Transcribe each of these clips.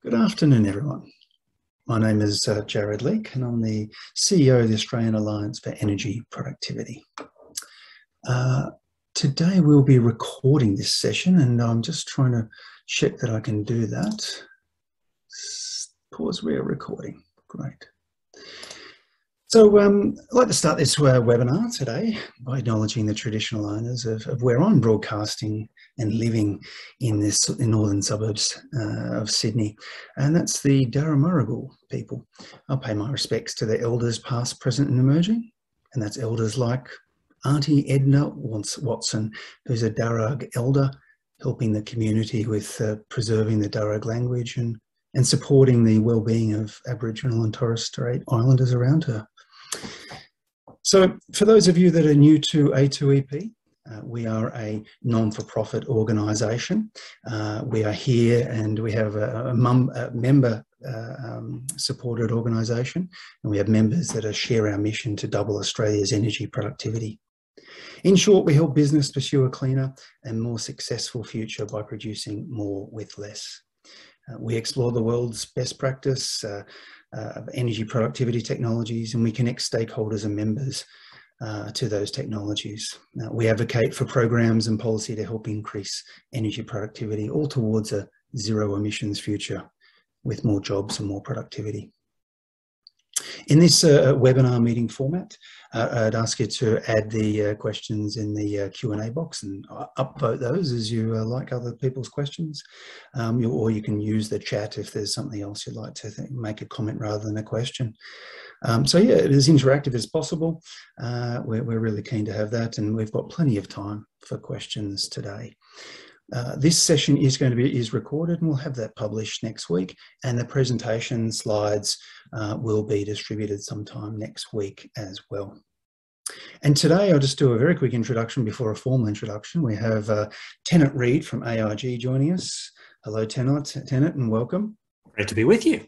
Good afternoon, everyone. My name is Jared Leake, and I'm the CEO of the Australian Alliance for Energy Productivity. Today we'll be recording this session, and I'm just trying to check that I can do that. Pause, we are recording. Great. So I'd like to start this webinar today by acknowledging the traditional owners of where I'm broadcasting and living in the northern suburbs of Sydney, and that's the Decarbonisation people. I'll pay my respects to the elders past, present and emerging, and that's elders like Auntie Edna Watson, who's a Darug elder, helping the community with preserving the Darug language and supporting the well-being of Aboriginal and Torres Strait Islanders around her. So for those of you that are new to A2EP, we are a non-for-profit organisation. We are here and we have a member supported organisation, and we have members that share our mission to double Australia's energy productivity. In short, we help business pursue a cleaner and more successful future by producing more with less. We explore the world's best practice of energy productivity technologies, and we connect stakeholders and members to those technologies. We advocate for programs and policy to help increase energy productivity, all towards a zero emissions future with more jobs and more productivity. In this webinar meeting format, I'd ask you to add the questions in the Q&A box and upvote those as you like other people's questions, or you can use the chat if there's something else you'd like to make a comment rather than a question. So yeah, it is interactive as possible. We're really keen to have that, and we've got plenty of time for questions today. This session is recorded, and we'll have that published next week, and the presentation slides will be distributed sometime next week as well. And today I'll just do a very quick introduction before a formal introduction. We have Tennant Reed from AIG joining us. Hello Tennant, and welcome. Great to be with you.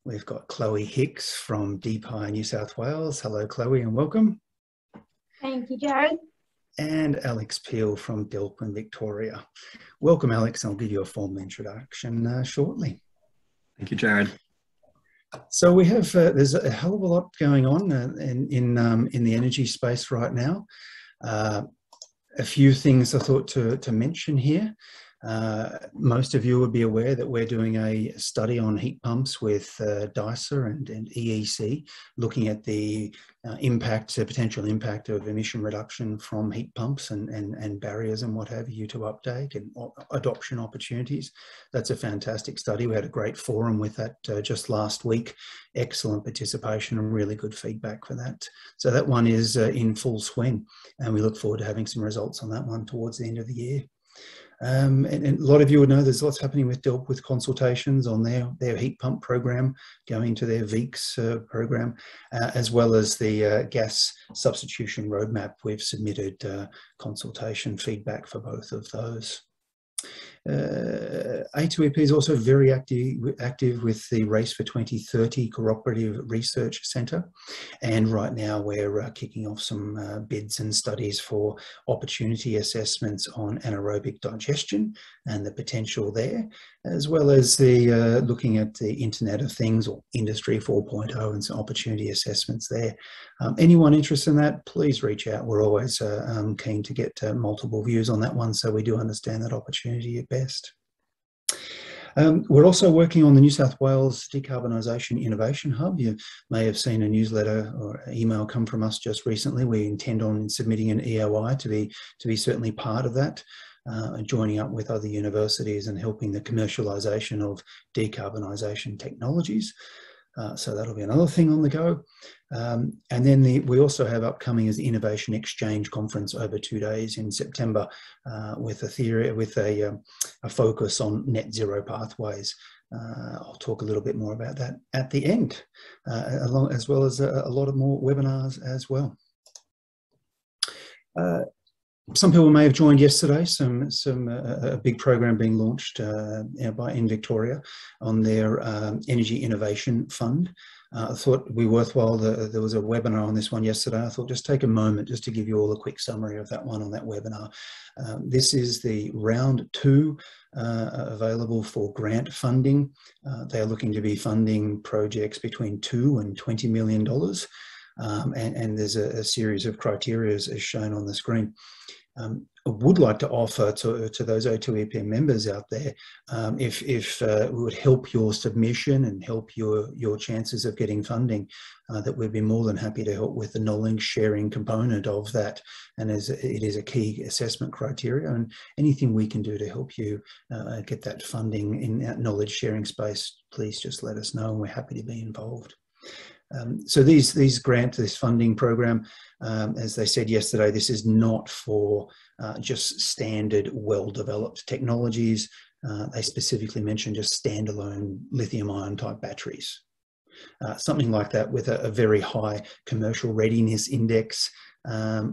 We've got Chloe Hicks from DPIE New South Wales. Hello Chloe, and welcome. Thank you, Jared. And Alex Peel from NSW and Victoria. Welcome, Alex. I'll give you a formal introduction shortly. Thank you, Jared. So we have, there's a hell of a lot going on in the energy space right now. A few things I thought to mention here. Most of you would be aware that we're doing a study on heat pumps with DISA and EEC, looking at the potential impact of emission reduction from heat pumps and barriers and what have you to uptake and adoption opportunities. That's a fantastic study. We had a great forum with that just last week. Excellent participation and really good feedback for that. So that one is in full swing, and we look forward to having some results on that one towards the end of the year. And a lot of you would know there's lots happening with DELP with consultations on their heat pump program, going to their Hicks program, as well as the gas substitution roadmap. We've submitted consultation feedback for both of those. A2EP is also very active with the Race for 2030 Cooperative Research Centre, and right now we're kicking off some bids and studies for opportunity assessments on anaerobic digestion and the potential there, as well as the looking at the Internet of Things or Industry 4.0 and some opportunity assessments there. Anyone interested in that, please reach out. We're always keen to get multiple views on that one, so we do understand that opportunity at best. We're also working on the New South Wales Decarbonisation Innovation Hub. You may have seen a newsletter or email come from us just recently. We intend on submitting an EOI to be certainly part of that, joining up with other universities and helping the commercialisation of decarbonisation technologies. So that'll be another thing on the go. And then we also have upcoming is the Innovation Exchange Conference over 2 days in September with a focus on net zero pathways. I'll talk a little bit more about that at the end, as well as a lot of more webinars as well. Some people may have joined yesterday, a big program being launched in Victoria on their Energy Innovation Fund. I thought it'd be worthwhile. There was a webinar on this one yesterday. I thought just take a moment just to give you all a quick summary of that one on that webinar. This is the round 2 available for grant funding. They are looking to be funding projects between $2 and $20 million. And there's a series of criteria as shown on the screen. I would like to offer to those A2EP members out there, if it would help your submission and help your chances of getting funding, that we'd be more than happy to help with the knowledge sharing component of that. And it is a key assessment criteria, and anything we can do to help you get that funding in that knowledge sharing space, please just let us know, and we're happy to be involved. So this funding program, as they said yesterday, this is not for just standard well-developed technologies. They specifically mentioned just standalone lithium-ion type batteries. Something like that with a very high commercial readiness index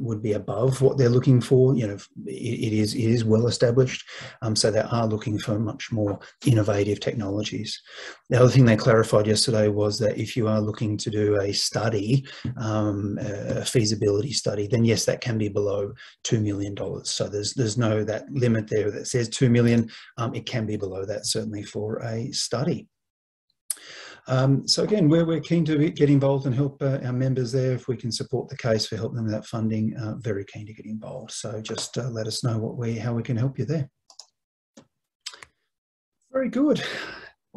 would be above what they're looking for. You know, it is well established, so they are looking for much more innovative technologies. The other thing they clarified yesterday was that if you are looking to do a study, a feasibility study, then yes, that can be below $2 million. So there's no that limit there that says 2 million. It can be below that, certainly for a study. So again, we're keen to get involved and help our members there. If we can support the case for helping them with that funding, very keen to get involved. So just let us know how we can help you there. Very good.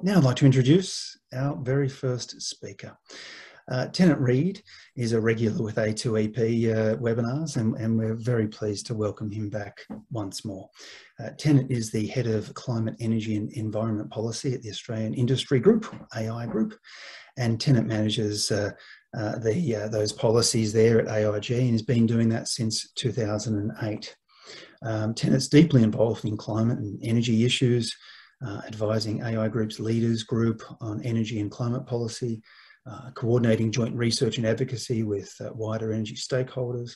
Now I'd like to introduce our very first speaker. Tennant Reed is a regular with A2EP webinars, and we're very pleased to welcome him back once more. Tennant is the Head of Climate, Energy and Environment Policy at the Australian Industry Group, AI Group, and Tennant manages those policies there at AIG and has been doing that since 2008. Tennant's deeply involved in climate and energy issues, advising AI Group's leaders group on energy and climate policy, coordinating joint research and advocacy with wider energy stakeholders,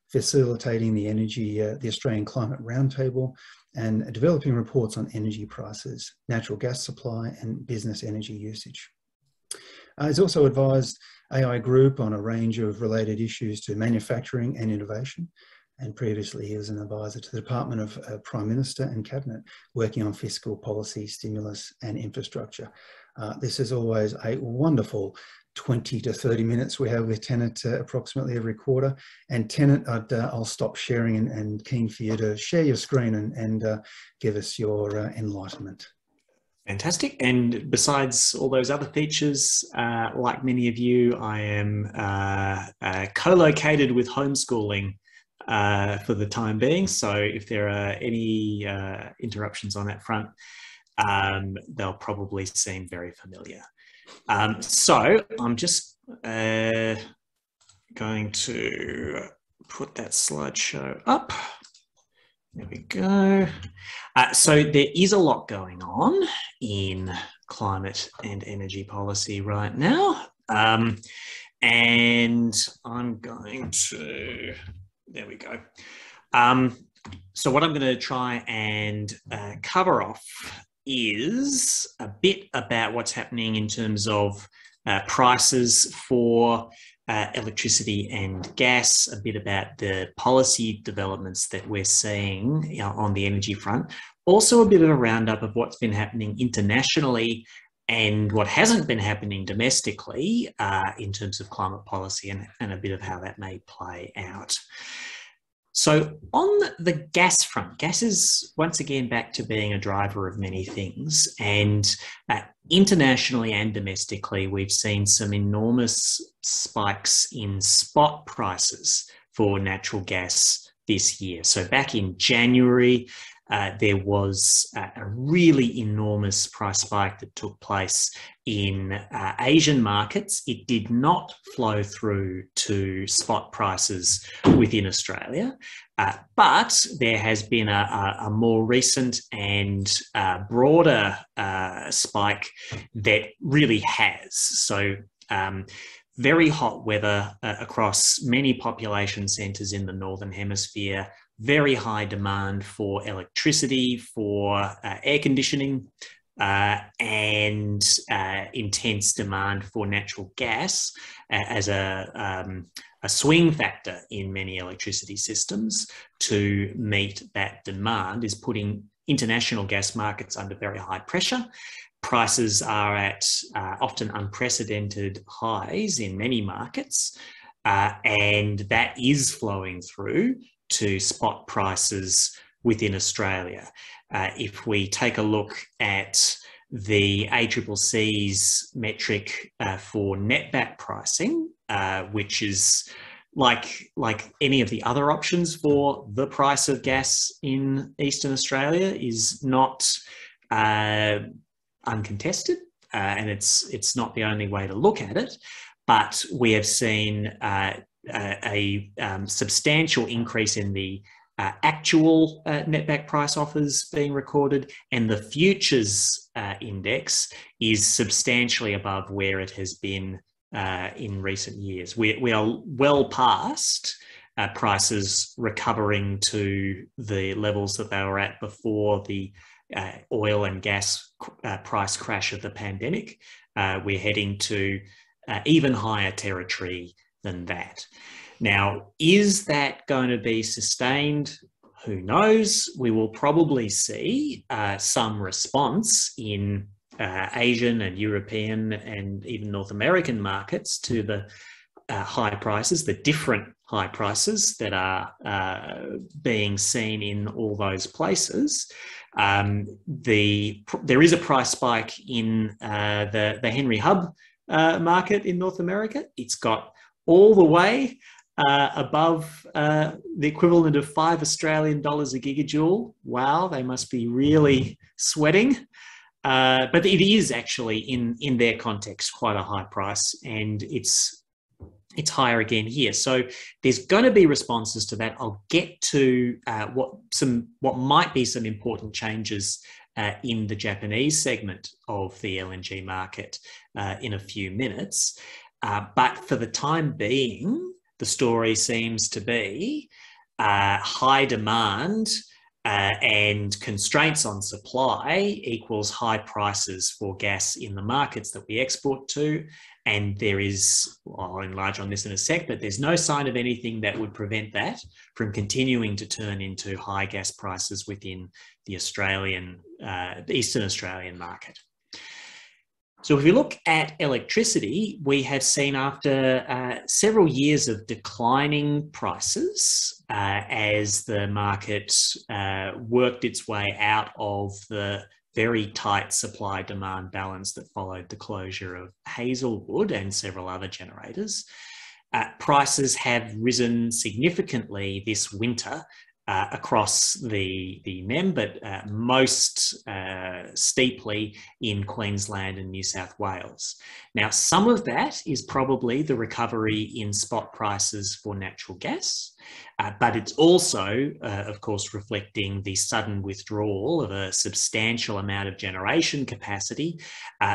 facilitating the Australian Climate Roundtable, and developing reports on energy prices, natural gas supply, and business energy usage. He's also advised AI Group on a range of related issues to manufacturing and innovation, and previously he was an advisor to the Department of Prime Minister and Cabinet, working on fiscal policy, stimulus and infrastructure. This is always a wonderful 20 to 30 minutes we have with Tennant approximately every quarter. And Tennant, I'll stop sharing and keen for you to share your screen and give us your enlightenment. Fantastic. And besides all those other features, like many of you, I am co-located with homeschooling for the time being. So if there are any interruptions on that front, they'll probably seem very familiar. So I'm just going to put that slideshow up. There we go. So there is a lot going on in climate and energy policy right now. And I'm going to, there we go. So what I'm going to try and cover off is a bit about what's happening in terms of prices for electricity and gas, a bit about the policy developments that we're seeing on the energy front, also a bit of a roundup of what's been happening internationally and what hasn't been happening domestically in terms of climate policy, and a bit of how that may play out. So on the gas front, gas is once again back to being a driver of many things, and internationally and domestically, we've seen some enormous spikes in spot prices for natural gas this year. So back in January, there was a really enormous price spike that took place in Asian markets. It did not flow through to spot prices within Australia, but there has been a more recent and broader spike that really has. So very hot weather across many population centres in the Northern Hemisphere, very high demand for electricity, for air conditioning, and intense demand for natural gas as a swing factor in many electricity systems to meet that demand is putting international gas markets under very high pressure. Prices are at often unprecedented highs in many markets, and that is flowing through to spot prices within Australia. If we take a look at the ACCC's metric for netback pricing, which is like any of the other options for the price of gas in Eastern Australia, is not uncontested, and it's not the only way to look at it. But we have seen a substantial increase in the actual netback price offers being recorded, and the futures index is substantially above where it has been in recent years. We are well past prices recovering to the levels that they were at before the oil and gas price crash of the pandemic. We're heading to even higher territory than that. Now, is that going to be sustained? Who knows? We will probably see some response in Asian and European and even North American markets to the high prices, the different high prices that are being seen in all those places. There is a price spike in the Henry Hub market in North America. It's got all the way above the equivalent of $5 Australian a gigajoule. Wow, they must be really sweating. But it is actually, in their context, quite a high price, and it's higher again here. So there's going to be responses to that. I'll get to what might be some important changes in the Japanese segment of the LNG market in a few minutes. But for the time being, the story seems to be high demand and constraints on supply equals high prices for gas in the markets that we export to. And there is, I'll enlarge on this in a sec, but there's no sign of anything that would prevent that from continuing to turn into high gas prices within the Eastern Australian market. So if we look at electricity, we have seen after several years of declining prices as the market worked its way out of the very tight supply-demand balance that followed the closure of Hazelwood and several other generators. Prices have risen significantly this winter across the NEM, but most steeply in Queensland and New South Wales. Now, some of that is probably the recovery in spot prices for natural gas, but it's also, of course, reflecting the sudden withdrawal of a substantial amount of generation capacity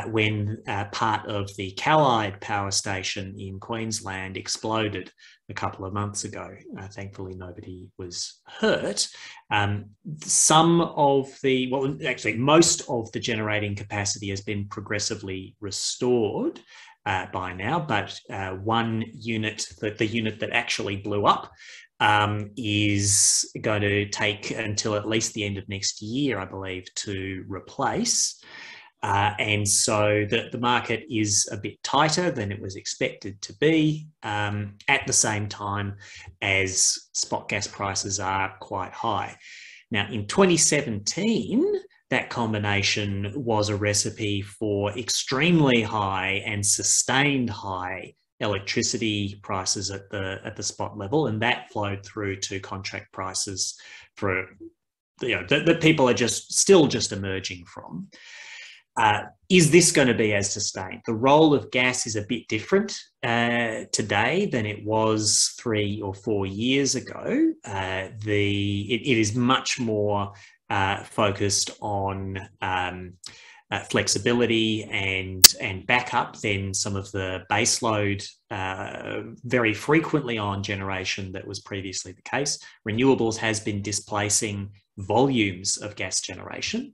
when part of the Callide power station in Queensland exploded a couple of months ago. Thankfully, nobody was hurt. Some of the, well, actually, most of the generating capacity has been progressively restored by now, but one unit, the unit that actually blew up, is going to take until at least the end of next year, I believe, to replace. And so the market is a bit tighter than it was expected to be, at the same time as spot gas prices are quite high. Now, in 2017, that combination was a recipe for extremely high and sustained high electricity prices at the spot level, and that flowed through to contract prices for that people are still emerging from. Is this going to be as sustained? The role of gas is a bit different today than it was 3 or 4 years ago. It is much more focused on flexibility and backup than some of the baseload, very frequently on generation that was previously the case. Renewables has been displacing volumes of gas generation,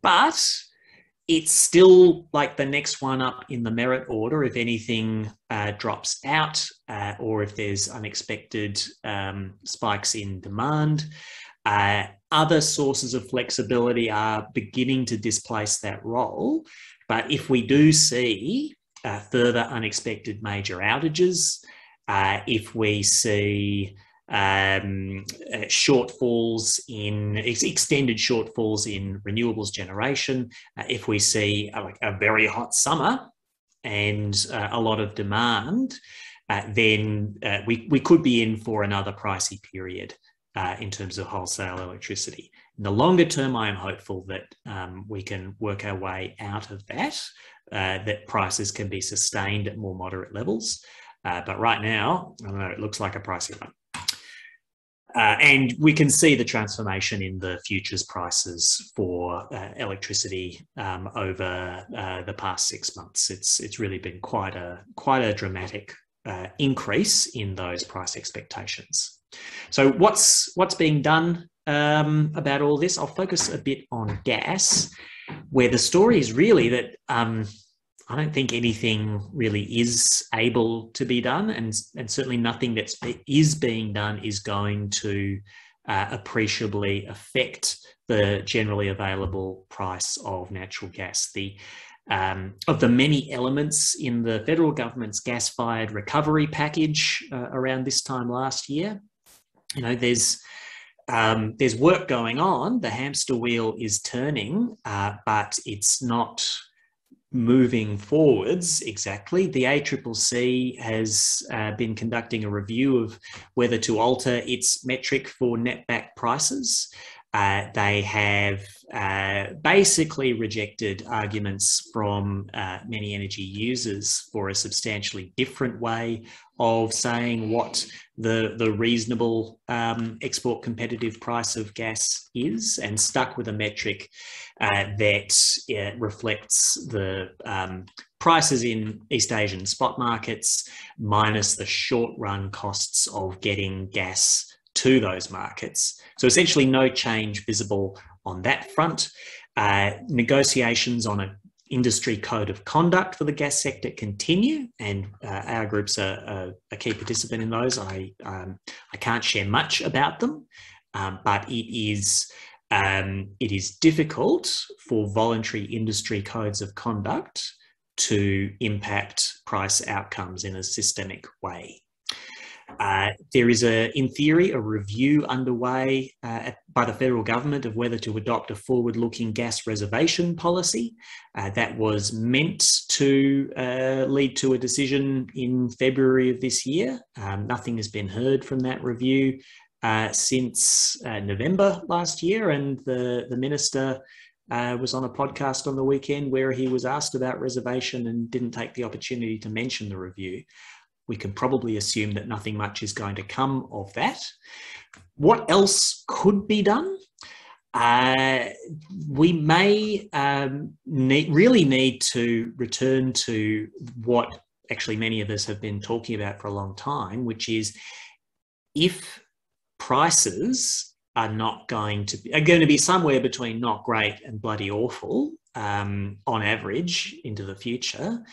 but it's still like the next one up in the merit order if anything drops out or if there's unexpected spikes in demand. Other sources of flexibility are beginning to displace that role. But if we do see further unexpected major outages, if we see shortfalls in extended shortfalls in renewables generation, if we see like a very hot summer and a lot of demand, then we could be in for another pricey period in terms of wholesale electricity. In the longer term, I am hopeful that we can work our way out of that, that prices can be sustained at more moderate levels. But right now, I don't know, it looks like a pricey one. And we can see the transformation in the futures prices for electricity over the past 6 months. It's really been quite a dramatic increase in those price expectations. So what's being done about all this? I'll focus a bit on gas, where the story is really that I don't think anything really is able to be done, and certainly nothing that is being done is going to appreciably affect the generally available price of natural gas. Of the many elements in the federal government's gas-fired recovery package around this time last year, you know, there's work going on. The hamster wheel is turning, but it's not moving forwards exactly. The A2EP has been conducting a review of whether to alter its metric for netback prices. They have basically rejected arguments from many energy users for a substantially different way of saying what the reasonable export competitive price of gas is, and stuck with a metric that reflects the prices in East Asian spot markets minus the short-run costs of getting gas to those markets. So essentially no change visible on that front. Negotiations on an industry code of conduct for the gas sector continue, and our group's a key participant in those. I can't share much about them, but it is difficult for voluntary industry codes of conduct to impact price outcomes in a systemic way. There is, in theory, a review underway by the federal government of whether to adopt a forward-looking gas reservation policy. That was meant to lead to a decision in February of this year. Nothing has been heard from that review since November last year, and the minister was on a podcast on the weekend where he was asked about reservation and didn't take the opportunity to mention the review. We can probably assume that nothing much is going to come of that. What else could be done? We may really need to return to what actually many of us have been talking about for a long time, which is if prices are going to be somewhere between not great and bloody awful on average into the future,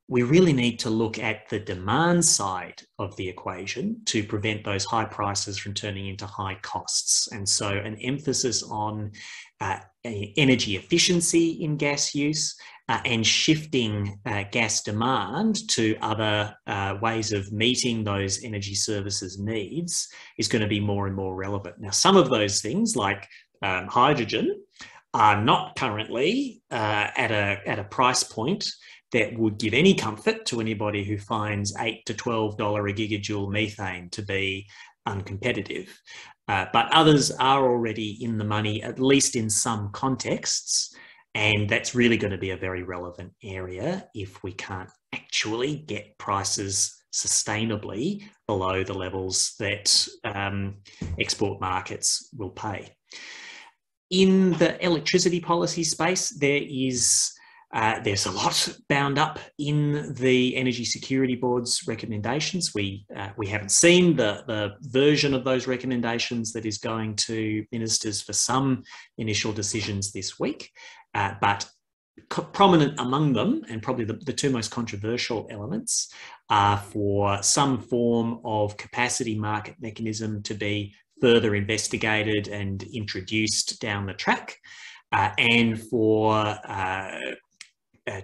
we really need to look at the demand side of the equation to prevent those high prices from turning into high costs. And so an emphasis on energy efficiency in gas use and shifting gas demand to other ways of meeting those energy services needs is going to be more and more relevant. Now, some of those things like hydrogen are not currently at a price point that would give any comfort to anybody who finds $8 to $12 a gigajoule methane to be uncompetitive. But others are already in the money, at least in some contexts, and that's really going to be a very relevant area if we can't actually get prices sustainably below the levels that export markets will pay. In the electricity policy space, there's a lot bound up in the Energy Security Board's recommendations. We haven't seen the version of those recommendations that is going to ministers for some initial decisions this week, but prominent among them, and probably the two most controversial elements, are for some form of capacity market mechanism to be further investigated and introduced down the track, and for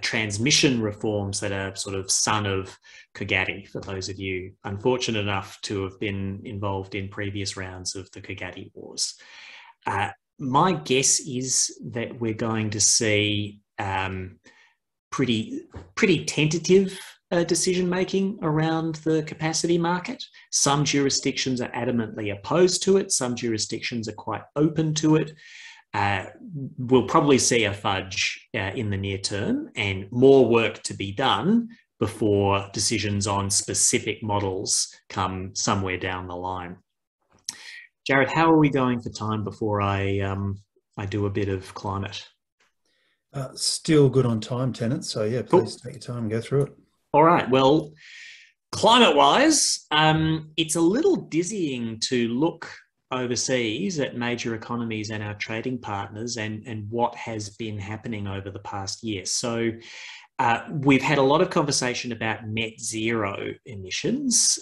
transmission reforms that are sort of son of Kogati, for those of you unfortunate enough to have been involved in previous rounds of the Kogati Wars. My guess is that we're going to see pretty tentative decision-making around the capacity market. Some jurisdictions are adamantly opposed to it. Some jurisdictions are quite open to it. We'll probably see a fudge in the near term, and more work to be done before decisions on specific models come somewhere down the line. Jared, how are we going for time before I do a bit of climate? Still good on time, Tennant. So yeah, please take your time and go through it. All right. Well, climate-wise, it's a little dizzying to look overseas at major economies and our trading partners and what has been happening over the past year. So we've had a lot of conversation about net zero emissions,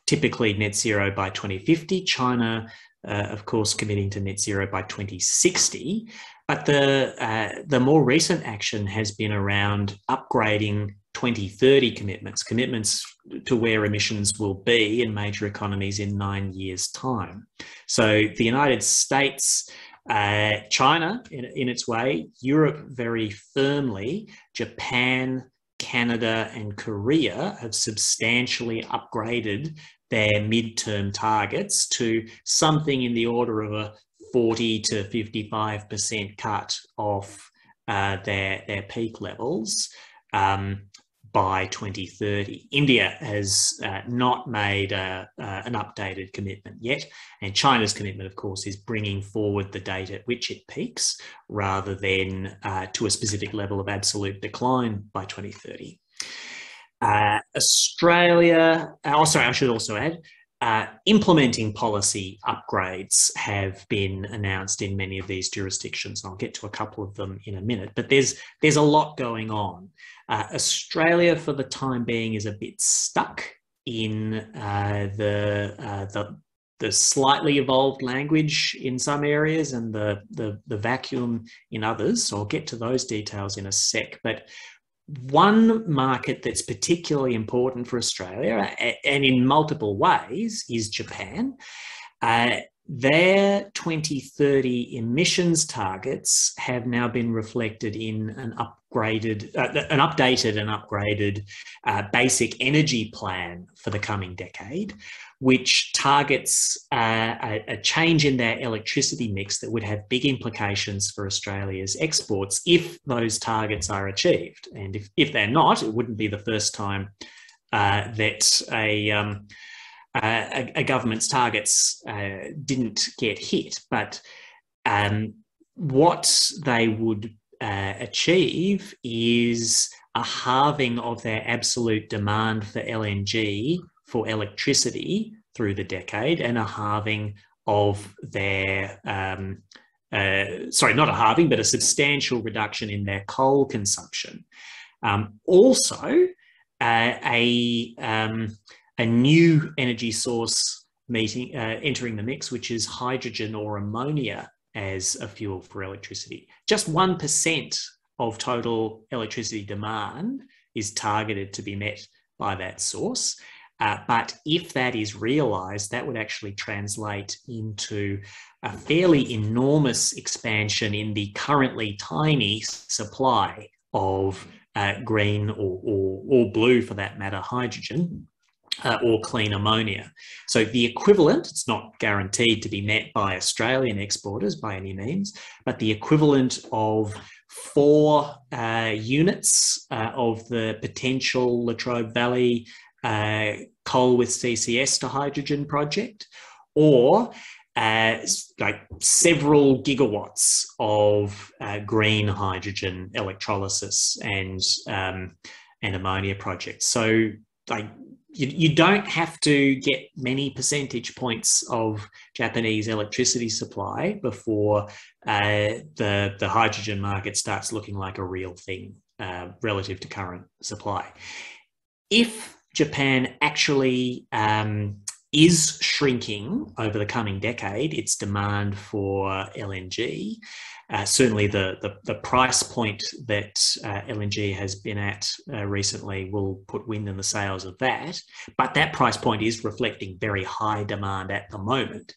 typically net zero by 2050. China, of course, committing to net zero by 2060. But the more recent action has been around upgrading 2030 commitments to where emissions will be in major economies in 9 years' time. So the United States, China in its way, Europe very firmly, Japan, Canada and Korea have substantially upgraded their midterm targets to something in the order of a 40 to 55% cut off their peak levels by 2030. India has not made an updated commitment yet, and China's commitment, of course, is bringing forward the date at which it peaks rather than to a specific level of absolute decline by 2030. Australia, I should also add, implementing policy upgrades have been announced in many of these jurisdictions. I'll get to a couple of them in a minute, but there's a lot going on. Australia, for the time being, is a bit stuck in the slightly evolved language in some areas and the vacuum in others. So I'll get to those details in a sec. But one market that's particularly important for Australia, and in multiple ways, is Japan. Their 2030 emissions targets have now been reflected in an updated and upgraded basic energy plan for the coming decade, which targets a change in their electricity mix that would have big implications for Australia's exports if those targets are achieved. And if they're not, it wouldn't be the first time that a government's targets didn't get hit. But what they would achieve is a halving of their absolute demand for LNG, for electricity, through the decade, and a halving of their, sorry, not a halving, but a substantial reduction in their coal consumption. Also, a new energy source entering the mix, which is hydrogen or ammonia as a fuel for electricity. Just 1% of total electricity demand is targeted to be met by that source. But if that is realised, that would actually translate into a fairly enormous expansion in the currently tiny supply of green or blue, for that matter, hydrogen, or clean ammonia. So the equivalent, it's not guaranteed to be met by Australian exporters by any means, but the equivalent of 4 units of the potential Latrobe Valley coal with CCS to hydrogen project, or like several gigawatts of green hydrogen electrolysis and ammonia projects. So like you don't have to get many percentage points of Japanese electricity supply before the hydrogen market starts looking like a real thing relative to current supply. If Japan actually is shrinking over the coming decade, its demand for LNG, certainly the price point that LNG has been at recently will put wind in the sails of that. But that price point is reflecting very high demand at the moment.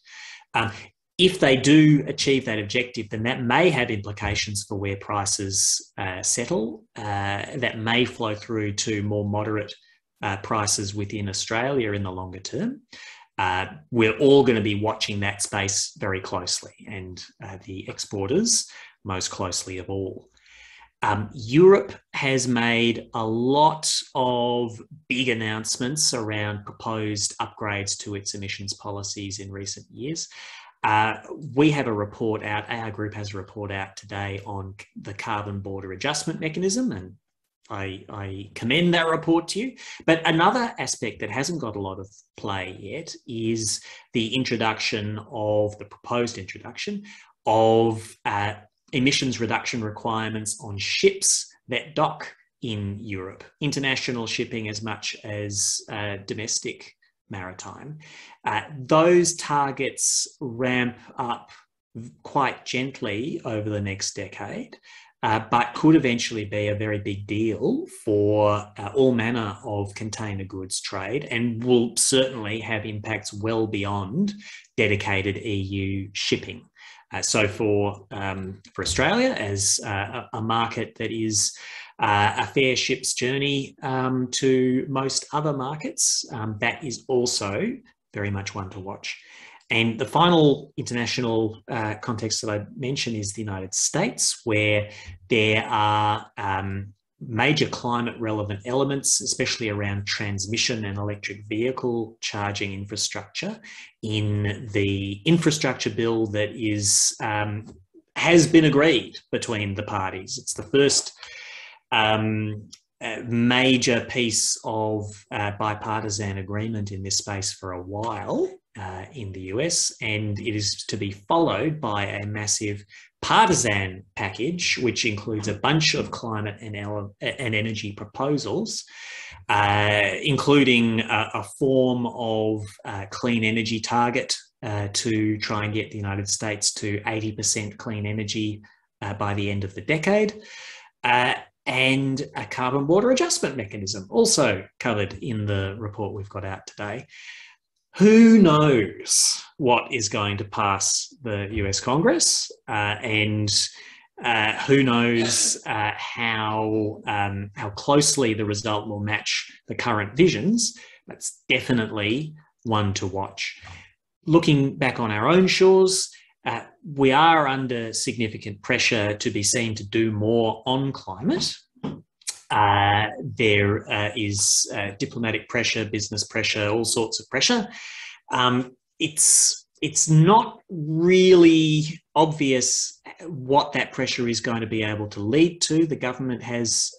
If they do achieve that objective, then that may have implications for where prices settle. That may flow through to more moderate prices within Australia in the longer term. We're all going to be watching that space very closely, and the exporters most closely of all. Europe has made a lot of big announcements around proposed upgrades to its emissions policies in recent years. We have a report out, our group has a report out today on the carbon border adjustment mechanism, and I commend that report to you. But another aspect that hasn't got a lot of play yet is the proposed introduction of emissions reduction requirements on ships that dock in Europe, international shipping as much as domestic maritime. Those targets ramp up quite gently over the next decade. But could eventually be a very big deal for all manner of container goods trade, and will certainly have impacts well beyond dedicated EU shipping. So for Australia, as a market that is a fair ship's journey to most other markets, that is also very much one to watch. And the final international context that I mentioned is the United States, where there are major climate relevant elements, especially around transmission and electric vehicle charging infrastructure, in the infrastructure bill that has been agreed between the parties. It's the first major piece of bipartisan agreement in this space for a while in the US, and it is to be followed by a massive partisan package, which includes a bunch of climate and energy proposals, including a form of clean energy target to try and get the United States to 80% clean energy by the end of the decade. And a carbon border adjustment mechanism, also covered in the report we've got out today. Who knows what is going to pass the US Congress, and who knows how closely the result will match the current visions. That's definitely one to watch. Looking back on our own shores, we are under significant pressure to be seen to do more on climate. There is diplomatic pressure, business pressure, all sorts of pressure. It's not really obvious what that pressure is going to be able to lead to. The government has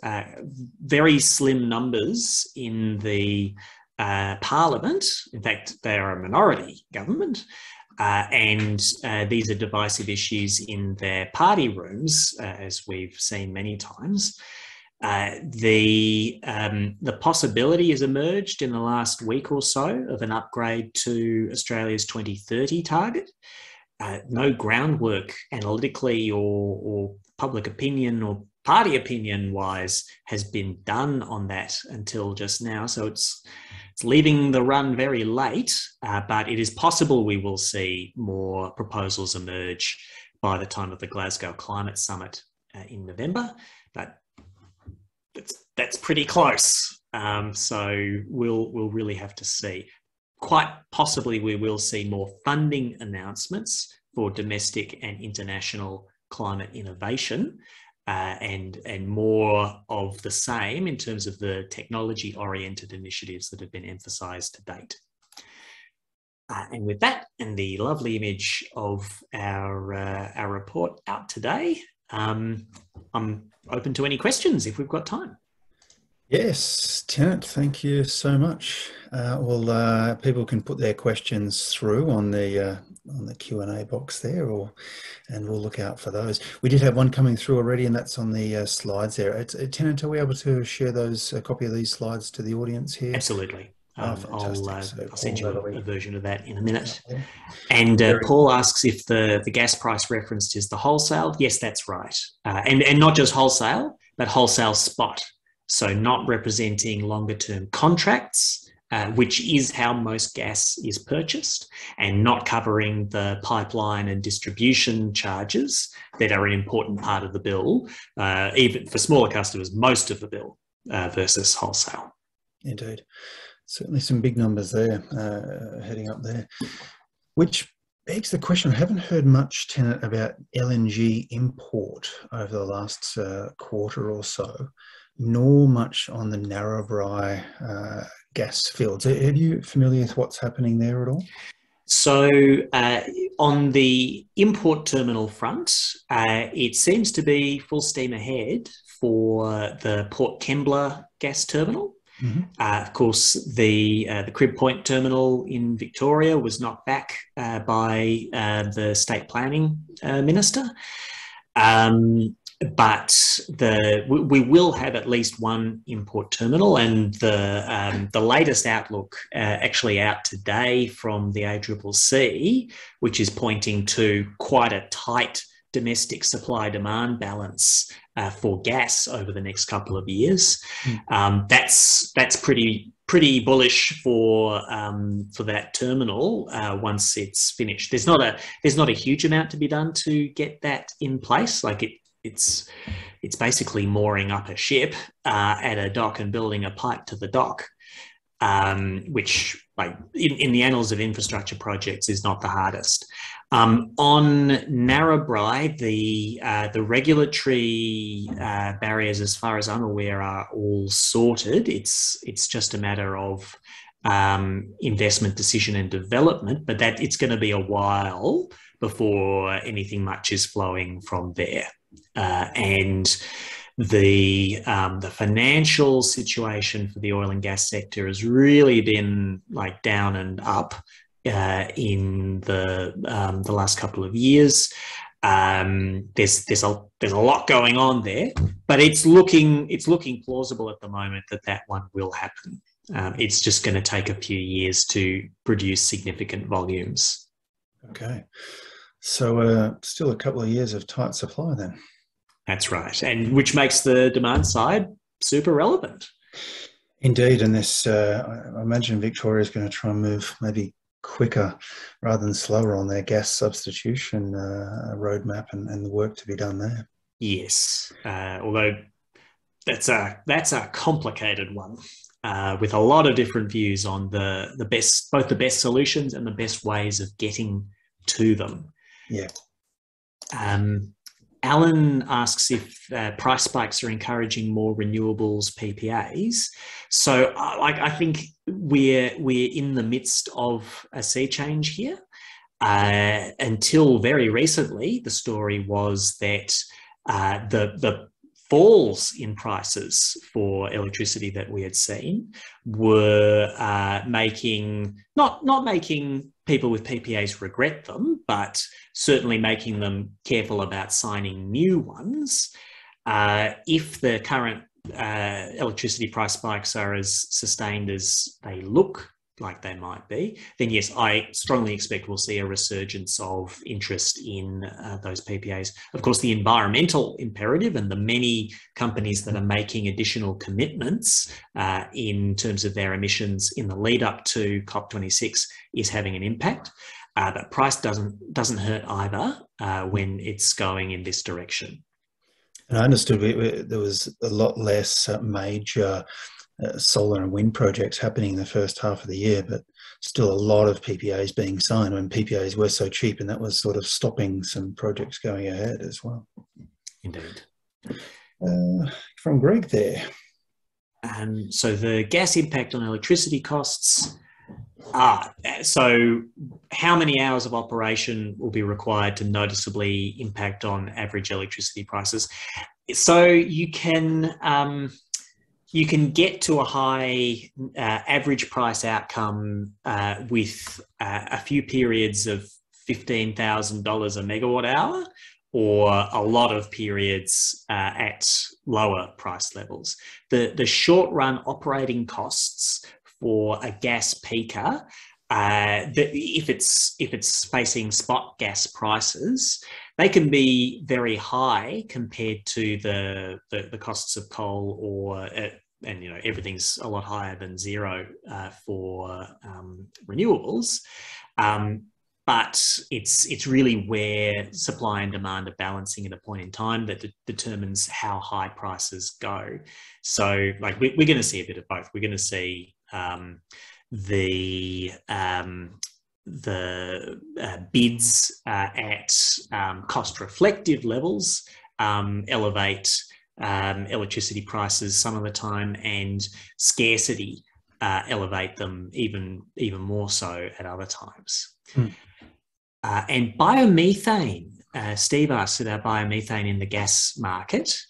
very slim numbers in the parliament. In fact, they are a minority government. And these are divisive issues in their party rooms, as we've seen many times. The possibility has emerged in the last week or so of an upgrade to Australia's 2030 target. No groundwork analytically or public opinion or party opinion wise has been done on that until just now. So it's leaving the run very late, but it is possible we will see more proposals emerge by the time of the Glasgow Climate Summit in November. But that's pretty close. So we'll really have to see. Quite possibly we will see more funding announcements for domestic and international climate innovation, and more of the same in terms of the technology-oriented initiatives that have been emphasised to date. And with that, and the lovely image of our report out today, I'm open to any questions if we've got time. Yes, Tennant, thank you so much. People can put their questions through on the Q&A box there, and we'll look out for those. We did have one coming through already, and that's on the slides there. Tennant, are we able to share a copy of these slides to the audience here? Absolutely. Fantastic. I'll send you a version of that in a minute. Yeah. And Paul asks if the gas price referenced is the wholesale. Yes, that's right. And not just wholesale, but wholesale spot. So not representing longer term contracts, which is how most gas is purchased, and not covering the pipeline and distribution charges that are an important part of the bill, even for smaller customers, most of the bill versus wholesale. Indeed. Certainly some big numbers there, heading up there, which begs the question. I haven't heard much, Tennant, about LNG import over the last quarter or so, nor much on the Narrabri gas fields. Are you familiar with what's happening there at all? So on the import terminal front, it seems to be full steam ahead for the Port Kembla gas terminal. Mm-hmm. Of course, the Crib Point terminal in Victoria was knocked back by the state planning minister. But we will have at least one import terminal, and the latest outlook actually out today from the ACCC, which is pointing to quite a tight domestic supply-demand balance for gas over the next couple of years. That's pretty bullish for that terminal once it's finished. There's not a huge amount to be done to get that in place. Like it's basically mooring up a ship at a dock and building a pipe to the dock, which, like in the annals of infrastructure projects, is not the hardest. On Narrabri, the regulatory barriers, as far as I'm aware, are all sorted. It's just a matter of investment decision and development, but that it's going to be a while before anything much is flowing from there. And the financial situation for the oil and gas sector has really been like down and up in the last couple of years. There's a lot going on there, but it's looking plausible at the moment that one will happen. It's just going to take a few years to produce significant volumes. Okay, so still a couple of years of tight supply then. That's right, and which makes the demand side super relevant. Indeed, and this I imagine Victoria is going to try and move maybe quicker rather than slower on their gas substitution roadmap and the work to be done there. Yes, although that's a complicated one with a lot of different views on both the best solutions and the best ways of getting to them. Yeah. Alan asks if price spikes are encouraging more renewables PPAs. So I think we're in the midst of a sea change here. Until very recently, the story was that the falls in prices for electricity that we had seen were not making people with PPAs regret them, but certainly making them careful about signing new ones. If the current electricity price spikes are as sustained as they look like they might be, then yes, I strongly expect we'll see a resurgence of interest in those PPAs. Of course, the environmental imperative and the many companies that are making additional commitments in terms of their emissions in the lead up to COP26 is having an impact. But price doesn't hurt either when it's going in this direction. And I understood there was a lot less major solar and wind projects happening in the first half of the year, but still a lot of PPAs being signed when PPAs were so cheap, and that was sort of stopping some projects going ahead as well. Indeed. From Greg there. So the gas impact on electricity costs. So how many hours of operation will be required to noticeably impact on average electricity prices? So you can you can get to a high average price outcome with a few periods of $15,000 a megawatt hour, or a lot of periods at lower price levels. The short run operating costs for a gas peaker, if it's facing spot gas prices, they can be very high compared to the costs of coal, or and everything's a lot higher than zero for renewables. But it's really where supply and demand are balancing at a point in time that determines how high prices go. So, like, we're going to see a bit of both. We're going to see the bids at cost reflective levels elevate electricity prices some of the time, and scarcity elevate them even more so at other times. And biomethane, Steve asked about biomethane in the gas market.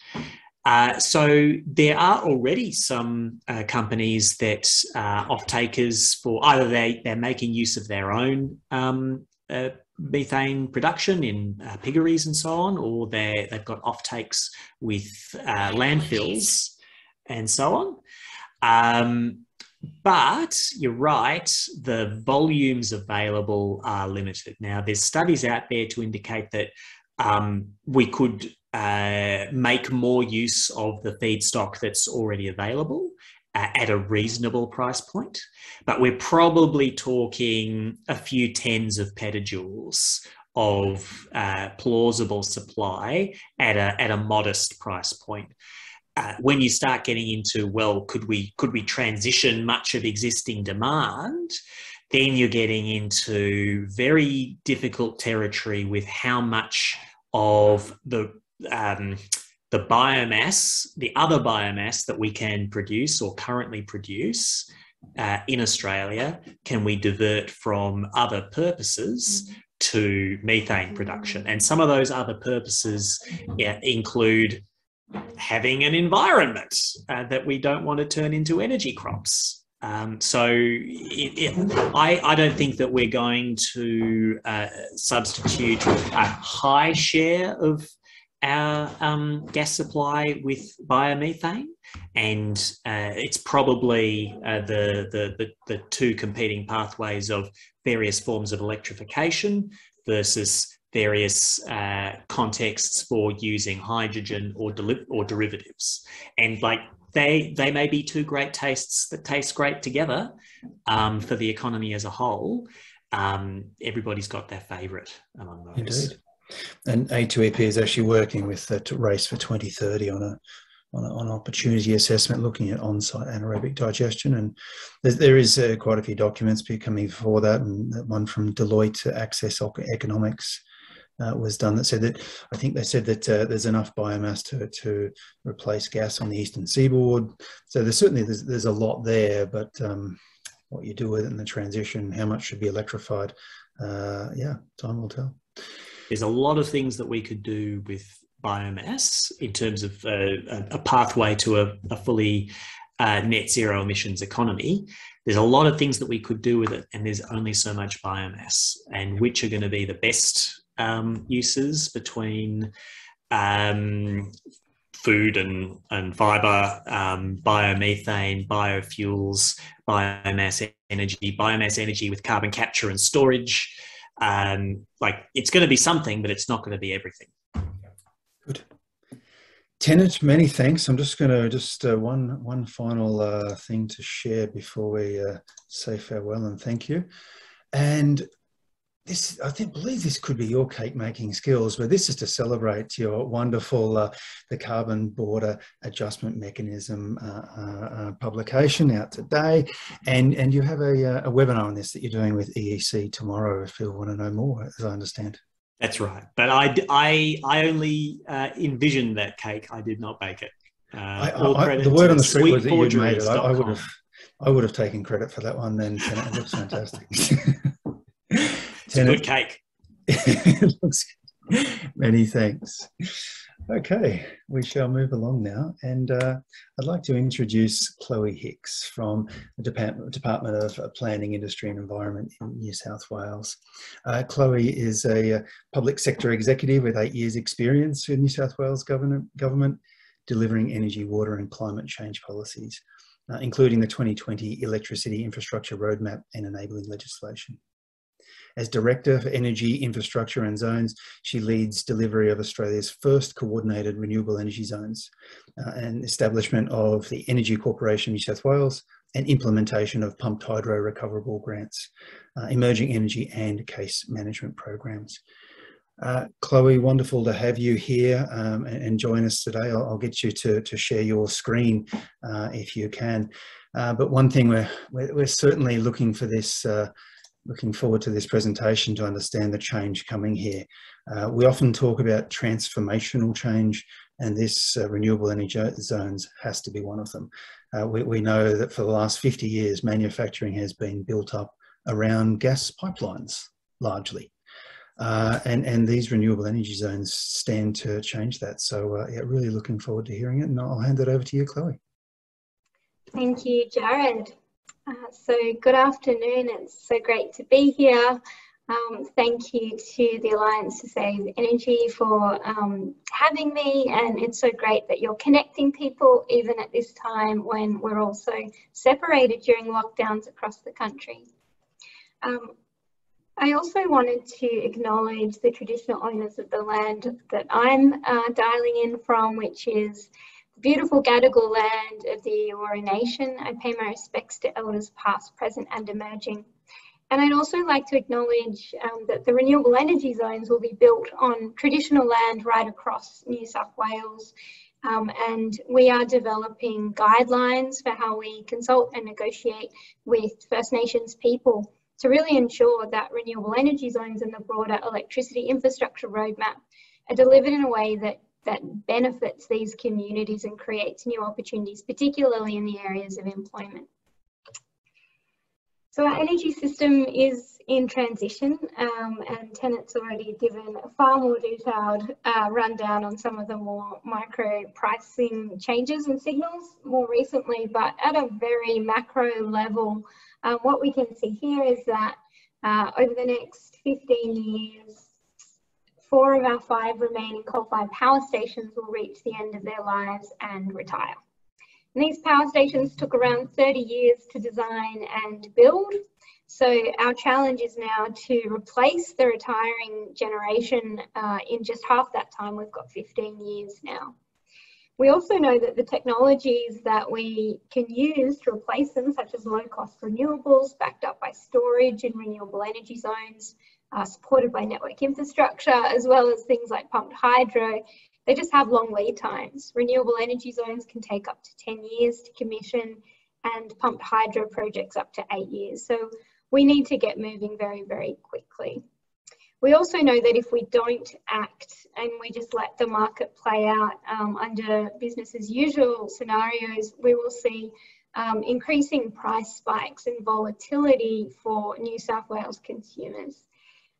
So there are already some companies that are off-takers for either they're making use of their own methane production in piggeries and so on, or they've got off-takes with landfills and so on. But you're right, the volumes available are limited. Now, there's studies out there to indicate that we could make more use of the feedstock that's already available at a reasonable price point. But we're probably talking a few tens of petajoules of plausible supply at a modest price point. When you start getting into, well, could we transition much of existing demand, then you're getting into very difficult territory with how much of the biomass, the other biomass that we can produce or currently produce in Australia, can we divert from other purposes to methane production. And some of those other purposes include having an environment that we don't want to turn into energy crops. So I don't think that we're going to substitute a high share of our gas supply with biomethane, and it's probably the two competing pathways of various forms of electrification versus various contexts for using hydrogen or derivatives. And like they may be two great tastes that taste great together for the economy as a whole. Everybody's got their favourite among those. Indeed. And A2EP is actually working with the race for 2030 on opportunity assessment, looking at on-site anaerobic digestion, and there is quite a few documents coming before that, and one from Deloitte, Access Economics, was done that said that, I think they said that there's enough biomass to replace gas on the eastern seaboard. So there's a lot there, but what you do with it in the transition, how much should be electrified, time will tell. There's a lot of things that we could do with biomass in terms of a pathway to a fully net zero emissions economy. There's a lot of things that we could do with it, and there's only so much biomass, and which are going to be the best uses between food and fibre, biomethane, biofuels, biomass energy with carbon capture and storage. Like, it's going to be something, but it's not going to be everything. Good. Tennant, many thanks. I'm just going to one final thing to share before we say farewell and thank you. And this, I believe this could be your cake making skills, but this is to celebrate your wonderful the Carbon Border Adjustment Mechanism publication out today, and you have a webinar on this that you're doing with EEC tomorrow, if you want to know more, as I understand. That's right, but I only envisioned that cake. I did not bake it. The word on the street was that you'd made it. I would have taken credit for that one then. It looks fantastic. It's a good cake. It looks good. Many thanks. Okay, we shall move along now, and I'd like to introduce Chloe Hicks from the Department of Planning, Industry and Environment in New South Wales. Chloe is a public sector executive with 8 years experience in New South Wales government delivering energy, water and climate change policies, including the 2020 Electricity Infrastructure Roadmap and enabling legislation. As Director for Energy, Infrastructure and Zones, she leads delivery of Australia's first coordinated renewable energy zones and establishment of the Energy Corporation New South Wales and implementation of pumped hydro recoverable grants, emerging energy and case management programs. Chloe, wonderful to have you here and join us today. I'll get you to share your screen if you can. But one thing we're certainly looking forward to this presentation to understand the change coming here. We often talk about transformational change, and this renewable energy zones has to be one of them. We know that for the last 50 years, manufacturing has been built up around gas pipelines, largely. And these renewable energy zones stand to change that. So yeah, really looking forward to hearing it, and I'll hand it over to you, Chloe. Thank you, Jared. So good afternoon. It's so great to be here. Thank you to the Alliance to Save Energy for having me, and it's so great that you're connecting people even at this time when we're also separated during lockdowns across the country. I also wanted to acknowledge the traditional owners of the land that I'm dialing in from, which is beautiful Gadigal land of the Eora Nation. I pay my respects to elders past, present and emerging. And I'd also like to acknowledge that the renewable energy zones will be built on traditional land right across New South Wales. And we are developing guidelines for how we consult and negotiate with First Nations people to really ensure that renewable energy zones and the broader electricity infrastructure roadmap are delivered in a way that benefits these communities and creates new opportunities, particularly in the areas of employment. So our energy system is in transition, and Tennant's already given a far more detailed rundown on some of the more micro pricing changes and signals more recently, but at a very macro level, what we can see here is that over the next 15 years, 4 of our 5 remaining coal-fired power stations will reach the end of their lives and retire. And these power stations took around 30 years to design and build. So our challenge is now to replace the retiring generation in just half that time. We've got 15 years now. We also know that the technologies that we can use to replace them, such as low-cost renewables backed up by storage in renewable energy zones, supported by network infrastructure, as well as things like pumped hydro, they just have long lead times. Renewable energy zones can take up to 10 years to commission, and pumped hydro projects up to 8 years. So we need to get moving very, very quickly. We also know that if we don't act and we just let the market play out under business as usual scenarios, we will see increasing price spikes and volatility for New South Wales consumers.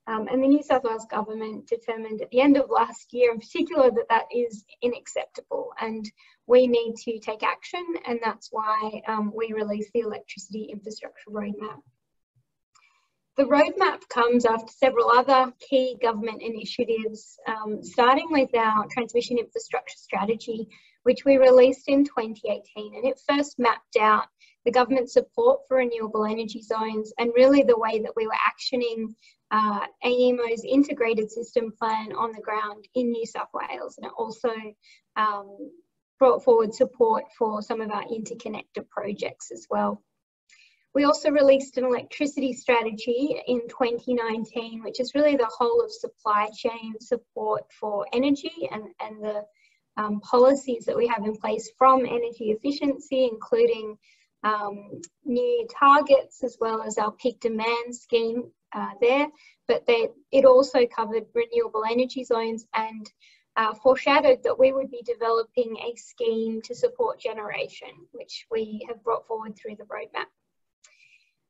And the New South Wales government determined at the end of last year in particular that that is unacceptable, and we need to take action, and that's why we released the Electricity Infrastructure Roadmap. The roadmap comes after several other key government initiatives, starting with our transmission infrastructure strategy, which we released in 2018, and it first mapped out the government support for renewable energy zones and really the way that we were actioning AEMO's integrated system plan on the ground in New South Wales, and it also brought forward support for some of our interconnector projects as well. We also released an electricity strategy in 2019, which is really the whole of supply chain support for energy and the policies that we have in place from energy efficiency, including new targets as well as our peak demand scheme there. But it also covered renewable energy zones and foreshadowed that we would be developing a scheme to support generation, which we have brought forward through the roadmap.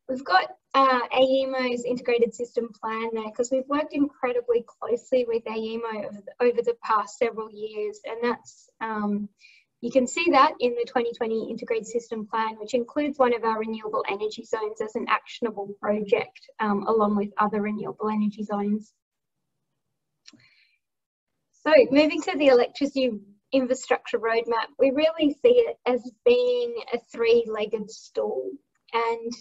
We've got AEMO's integrated system plan there because we've worked incredibly closely with AEMO over the past several years, and that's you can see that in the 2020 integrated system plan, which includes one of our renewable energy zones as an actionable project, along with other renewable energy zones. So moving to the electricity infrastructure roadmap, we really see it as being a three-legged stool, and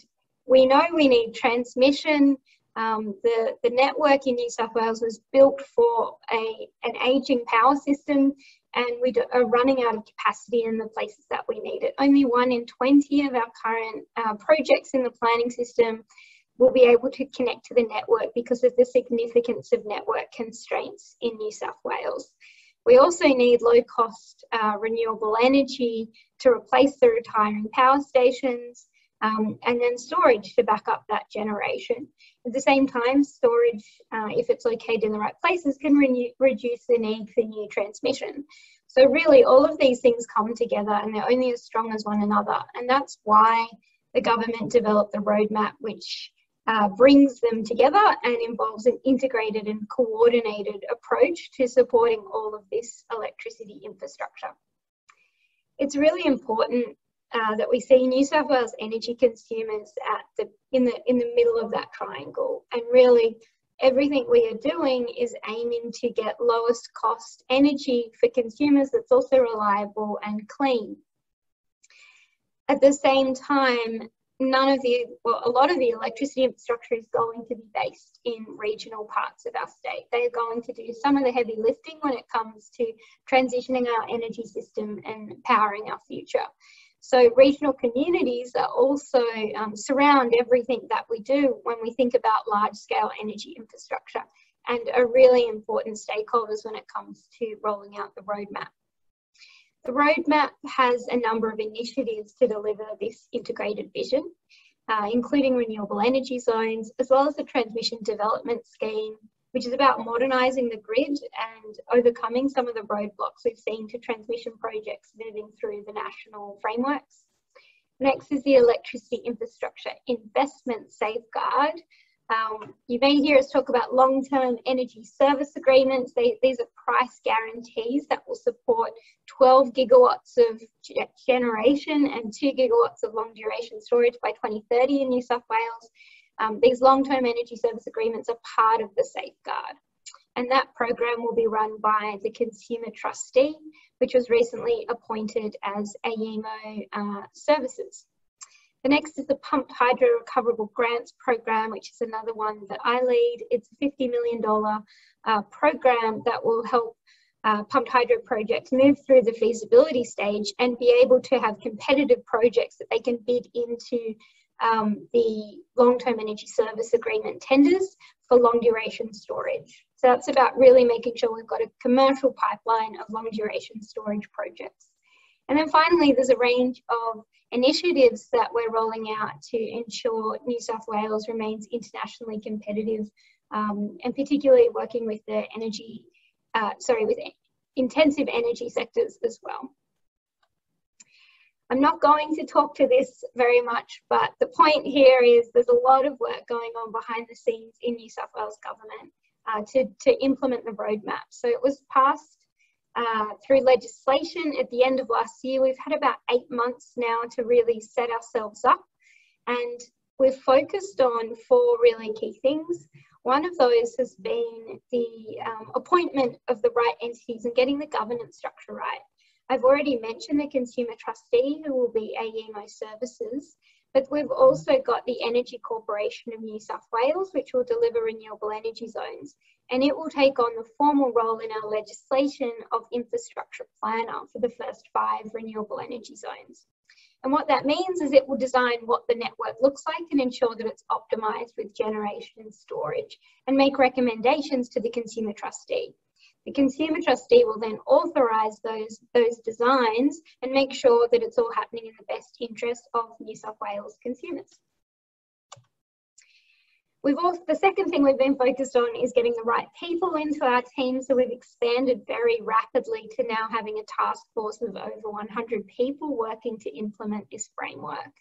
we know we need transmission. The network in New South Wales was built for an ageing power system, and we are running out of capacity in the places that we need it. Only 1 in 20 of our current projects in the planning system will be able to connect to the network because of the significance of network constraints in New South Wales. We also need low-cost renewable energy to replace the retiring power stations, and then storage to back up that generation. At the same time, storage, if it's located in the right places, can reduce the need for new transmission. So really, all of these things come together and they're only as strong as one another. And that's why the government developed the roadmap, which brings them together and involves an integrated and coordinated approach to supporting all of this electricity infrastructure. It's really important that we see New South Wales energy consumers in the middle of that triangle, and really everything we are doing is aiming to get lowest cost energy for consumers that's also reliable and clean. At the same time, a lot of the electricity infrastructure is going to be based in regional parts of our state. They are going to do some of the heavy lifting when it comes to transitioning our energy system and powering our future. So regional communities are also surround everything that we do when we think about large-scale energy infrastructure, and are really important stakeholders when it comes to rolling out the roadmap. The roadmap has a number of initiatives to deliver this integrated vision, including renewable energy zones, as well as the transmission development scheme, which is about modernising the grid and overcoming some of the roadblocks we've seen to transmission projects moving through the national frameworks. Next is the electricity infrastructure investment safeguard. You may hear us talk about long-term energy service agreements. These are price guarantees that will support 12 gigawatts of generation and 2 gigawatts of long-duration storage by 2030 in New South Wales. These long-term energy service agreements are part of the safeguard, and that program will be run by the Consumer Trustee, which was recently appointed as AEMO Services. The next is the Pumped Hydro Recoverable Grants Program, which is another one that I lead. It's a $50 million program that will help pumped hydro projects move through the feasibility stage and be able to have competitive projects that they can bid into the long-term energy service agreement tenders for long-duration storage. So that's about really making sure we've got a commercial pipeline of long-duration storage projects. And then finally, there's a range of initiatives that we're rolling out to ensure New South Wales remains internationally competitive, and particularly working with the with intensive energy sectors as well. I'm not going to talk to this very much, but the point here is there's a lot of work going on behind the scenes in New South Wales Government to implement the roadmap. So it was passed through legislation at the end of last year. We've had about 8 months now to really set ourselves up, and we've focused on 4 really key things. One of those has been the appointment of the right entities and getting the governance structure right. I've already mentioned the Consumer Trustee, who will be AEMO Services, but we've also got the Energy Corporation of New South Wales, which will deliver renewable energy zones, and it will take on the formal role in our legislation of infrastructure planner for the first 5 renewable energy zones. And what that means is it will design what the network looks like and ensure that it's optimised with generation and storage, and make recommendations to the Consumer Trustee. The Consumer Trustee will then authorise those designs and make sure that it's all happening in the best interest of New South Wales consumers. The second thing we've been focused on is getting the right people into our team. So we've expanded very rapidly to now having a task force of over 100 people working to implement this framework.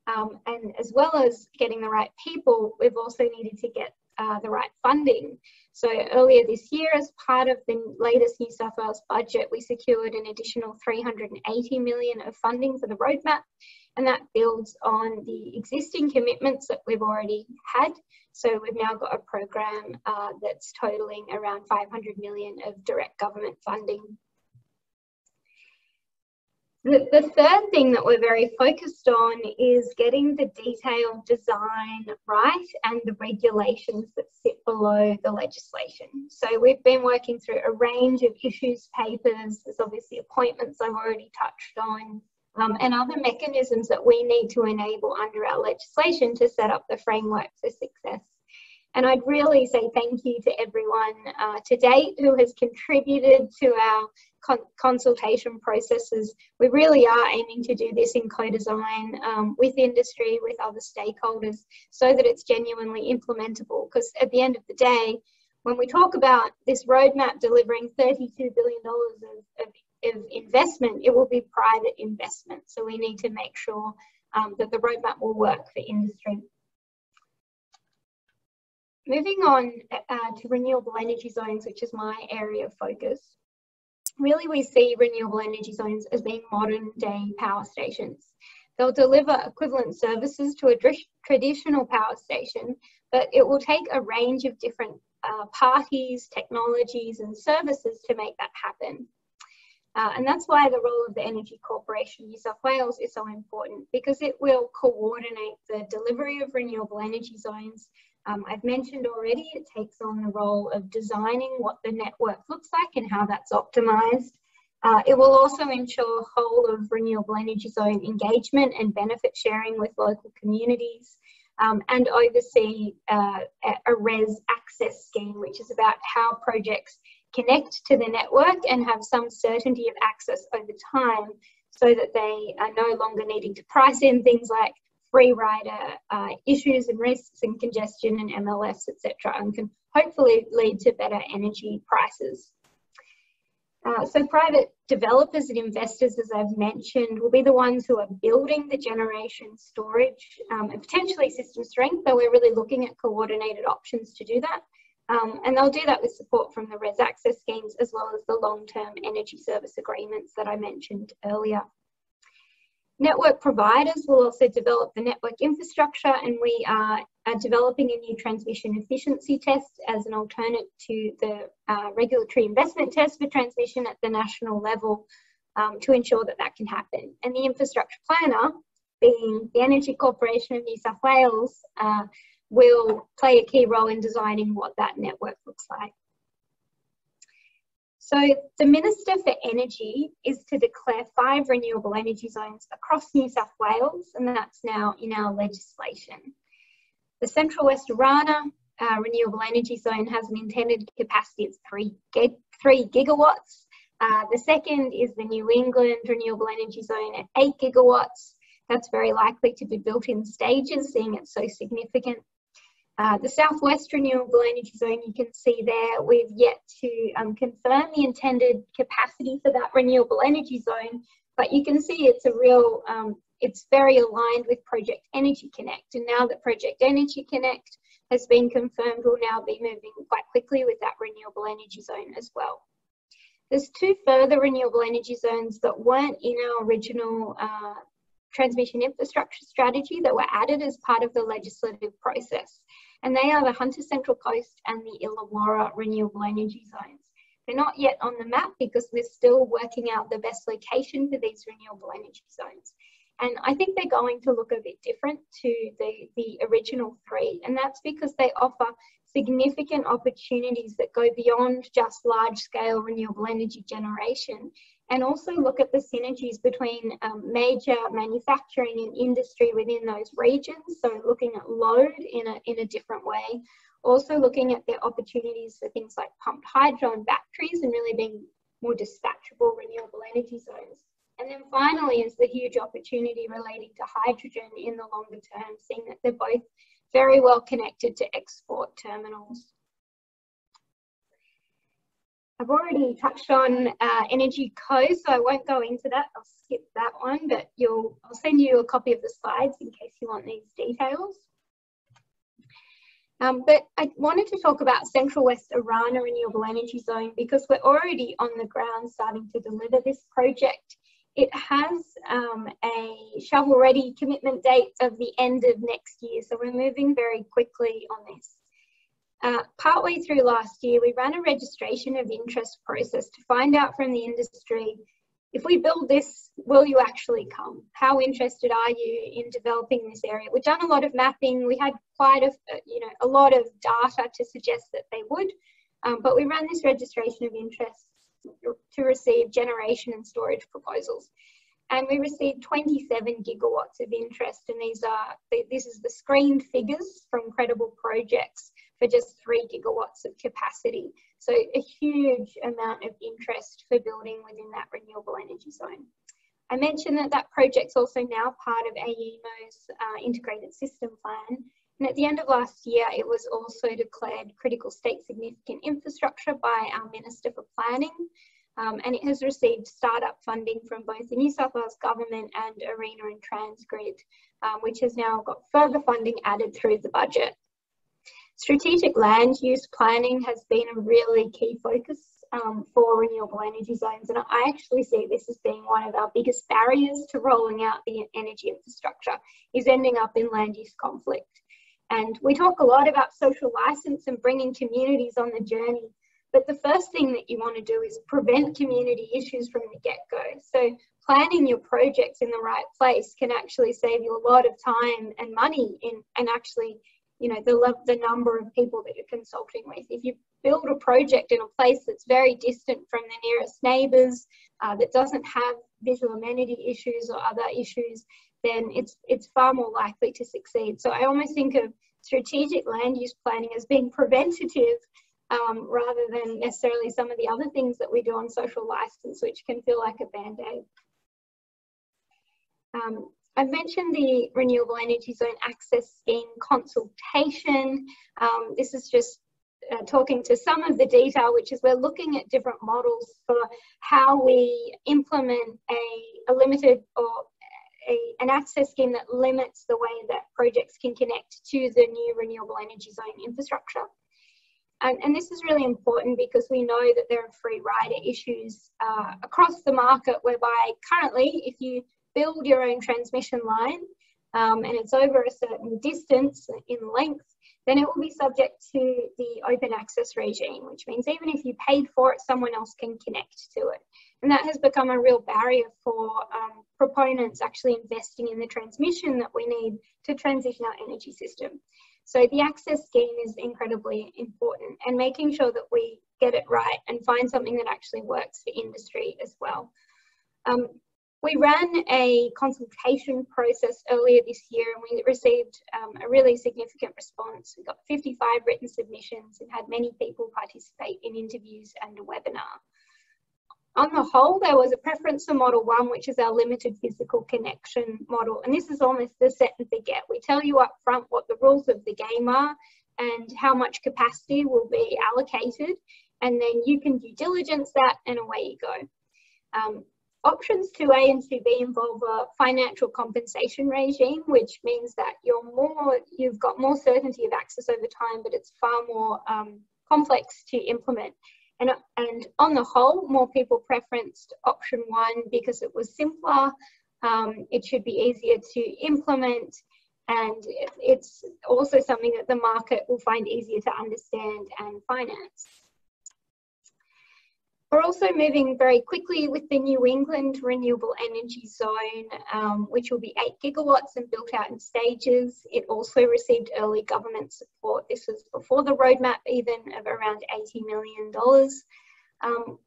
And as well as getting the right people, we've also needed to get the right funding. So earlier this year, as part of the latest New South Wales budget, we secured an additional $380 million of funding for the roadmap, and that builds on the existing commitments that we've already had. So we've now got a program that's totaling around $500 million of direct government funding. The third thing that we're very focused on is getting the detailed design right and the regulations that sit below the legislation. So we've been working through a range of issues papers. There's obviously appointments I've already touched on, and other mechanisms that we need to enable under our legislation to set up the framework for success. And I'd really say thank you to everyone to date who has contributed to our consultation processes. We really are aiming to do this in co-design with industry, with other stakeholders, so that it's genuinely implementable. Because at the end of the day, when we talk about this roadmap delivering $32 billion of investment, it will be private investment. So we need to make sure that the roadmap will work for industry. Moving on to renewable energy zones, which is my area of focus. Really, we see renewable energy zones as being modern day power stations. They'll deliver equivalent services to a traditional power station, but it will take a range of different parties, technologies and services to make that happen. And that's why the role of the Energy Corporation New South Wales is so important, because it will coordinate the delivery of renewable energy zones. I've mentioned already, it takes on the role of designing what the network looks like and how that's optimised. It will also ensure whole of renewable energy zone engagement and benefit sharing with local communities, and oversee a RES access scheme, which is about how projects connect to the network and have some certainty of access over time, so that they are no longer needing to price in things like free rider issues and risks and congestion and MLFs, etc., and can hopefully lead to better energy prices. So private developers and investors, as I've mentioned, will be the ones who are building the generation, storage and potentially system strength, though we're really looking at coordinated options to do that. And they'll do that with support from the RES access schemes, as well as the long-term energy service agreements that I mentioned earlier. Network providers will also develop the network infrastructure, and we are developing a new transmission efficiency test as an alternate to the regulatory investment test for transmission at the national level, to ensure that that can happen. And the infrastructure planner, being the Energy Corporation of New South Wales, will play a key role in designing what that network looks like. So the Minister for Energy is to declare 5 renewable energy zones across New South Wales, and that's now in our legislation. The Central West Orana renewable energy zone has an intended capacity of 3 gigawatts. The second is the New England renewable energy zone at 8 gigawatts. That's very likely to be built in stages, seeing it's so significant. The Southwest Renewable Energy Zone, you can see there, we've yet to confirm the intended capacity for that renewable energy zone, but you can see it's a real, it's very aligned with Project Energy Connect. And now that Project Energy Connect has been confirmed, we'll now be moving quite quickly with that renewable energy zone as well. There's 2 further renewable energy zones that weren't in our original transmission infrastructure strategy that were added as part of the legislative process. And they are the Hunter Central Coast and the Illawarra renewable energy zones. They're not yet on the map because we're still working out the best location for these renewable energy zones. And I think they're going to look a bit different to the original 3. And that's because they offer significant opportunities that go beyond just large-scale renewable energy generation, and also look at the synergies between major manufacturing and industry within those regions. So looking at load in a different way, also looking at the opportunities for things like pumped hydro and batteries, and really being more dispatchable renewable energy zones. And then finally is the huge opportunity relating to hydrogen in the longer term, seeing that they're both very well connected to export terminals. I've already touched on energy codes, so I won't go into that. I'll skip that one, but I'll send you a copy of the slides in case you want these details. But I wanted to talk about Central West Arana Renewable Energy Zone because we're already on the ground starting to deliver this project. It has a shovel-ready commitment date of the end of next year, so we're moving very quickly on this. Partway through last year, we ran a registration of interest process to find out from the industry, if we build this, will you actually come? How interested are you in developing this area? We've done a lot of mapping. We had quite a lot of data to suggest that they would, but we ran this registration of interest to receive generation and storage proposals. And we received 27 gigawatts of interest, and this is the screened figures from credible projects for just 3 gigawatts of capacity. So a huge amount of interest for building within that renewable energy zone. I mentioned that project's also now part of AEMO's integrated system plan. And at the end of last year, it was also declared critical state significant infrastructure by our Minister for Planning. And it has received startup funding from both the New South Wales Government and ARENA and Transgrid, which has now got further funding added through the budget. Strategic land use planning has been a really key focus for renewable energy zones, and I actually see this as being one of our biggest barriers to rolling out the energy infrastructure, is ending up in land use conflict. And we talk a lot about social license and bringing communities on the journey, but the first thing that you want to do is prevent community issues from the get-go. So planning your projects in the right place can actually save you a lot of time and money and actually, the number of people that you're consulting with. If you build a project in a place that's very distant from the nearest neighbours, that doesn't have visual amenity issues or other issues, then it's far more likely to succeed. So I almost think of strategic land use planning as being preventative rather than necessarily some of the other things that we do on social license, which can feel like a band-aid. I've mentioned the Renewable Energy Zone Access Scheme consultation. This is just talking to some of the detail, which is we're looking at different models for how we implement a limited or an access scheme that limits the way that projects can connect to the new renewable energy zone infrastructure. And this is really important because we know that there are free rider issues across the market, whereby currently if you build your own transmission line and it's over a certain distance in length, then it will be subject to the open access regime, which means even if you paid for it, someone else can connect to it. And that has become a real barrier for proponents actually investing in the transmission that we need to transition our energy system. So the access scheme is incredibly important, and making sure that we get it right and find something that actually works for industry as well. We ran a consultation process earlier this year, and we received a really significant response. We got 55 written submissions and had many people participate in interviews and a webinar. On the whole, there was a preference for Model 1, which is our limited physical connection model. And this is almost the set and forget. We tell you up front what the rules of the game are and how much capacity will be allocated, and then you can due diligence that and away you go. Options 2A and 2B involve a financial compensation regime, which means that you've got more certainty of access over time, but it's far more complex to implement. And on the whole, more people preferenced option 1 because it was simpler, it should be easier to implement, and it's also something that the market will find easier to understand and finance. We're also moving very quickly with the New England Renewable Energy Zone, which will be 8 gigawatts and built out in stages. It also received early government support. This was before the roadmap even, of around $80 million.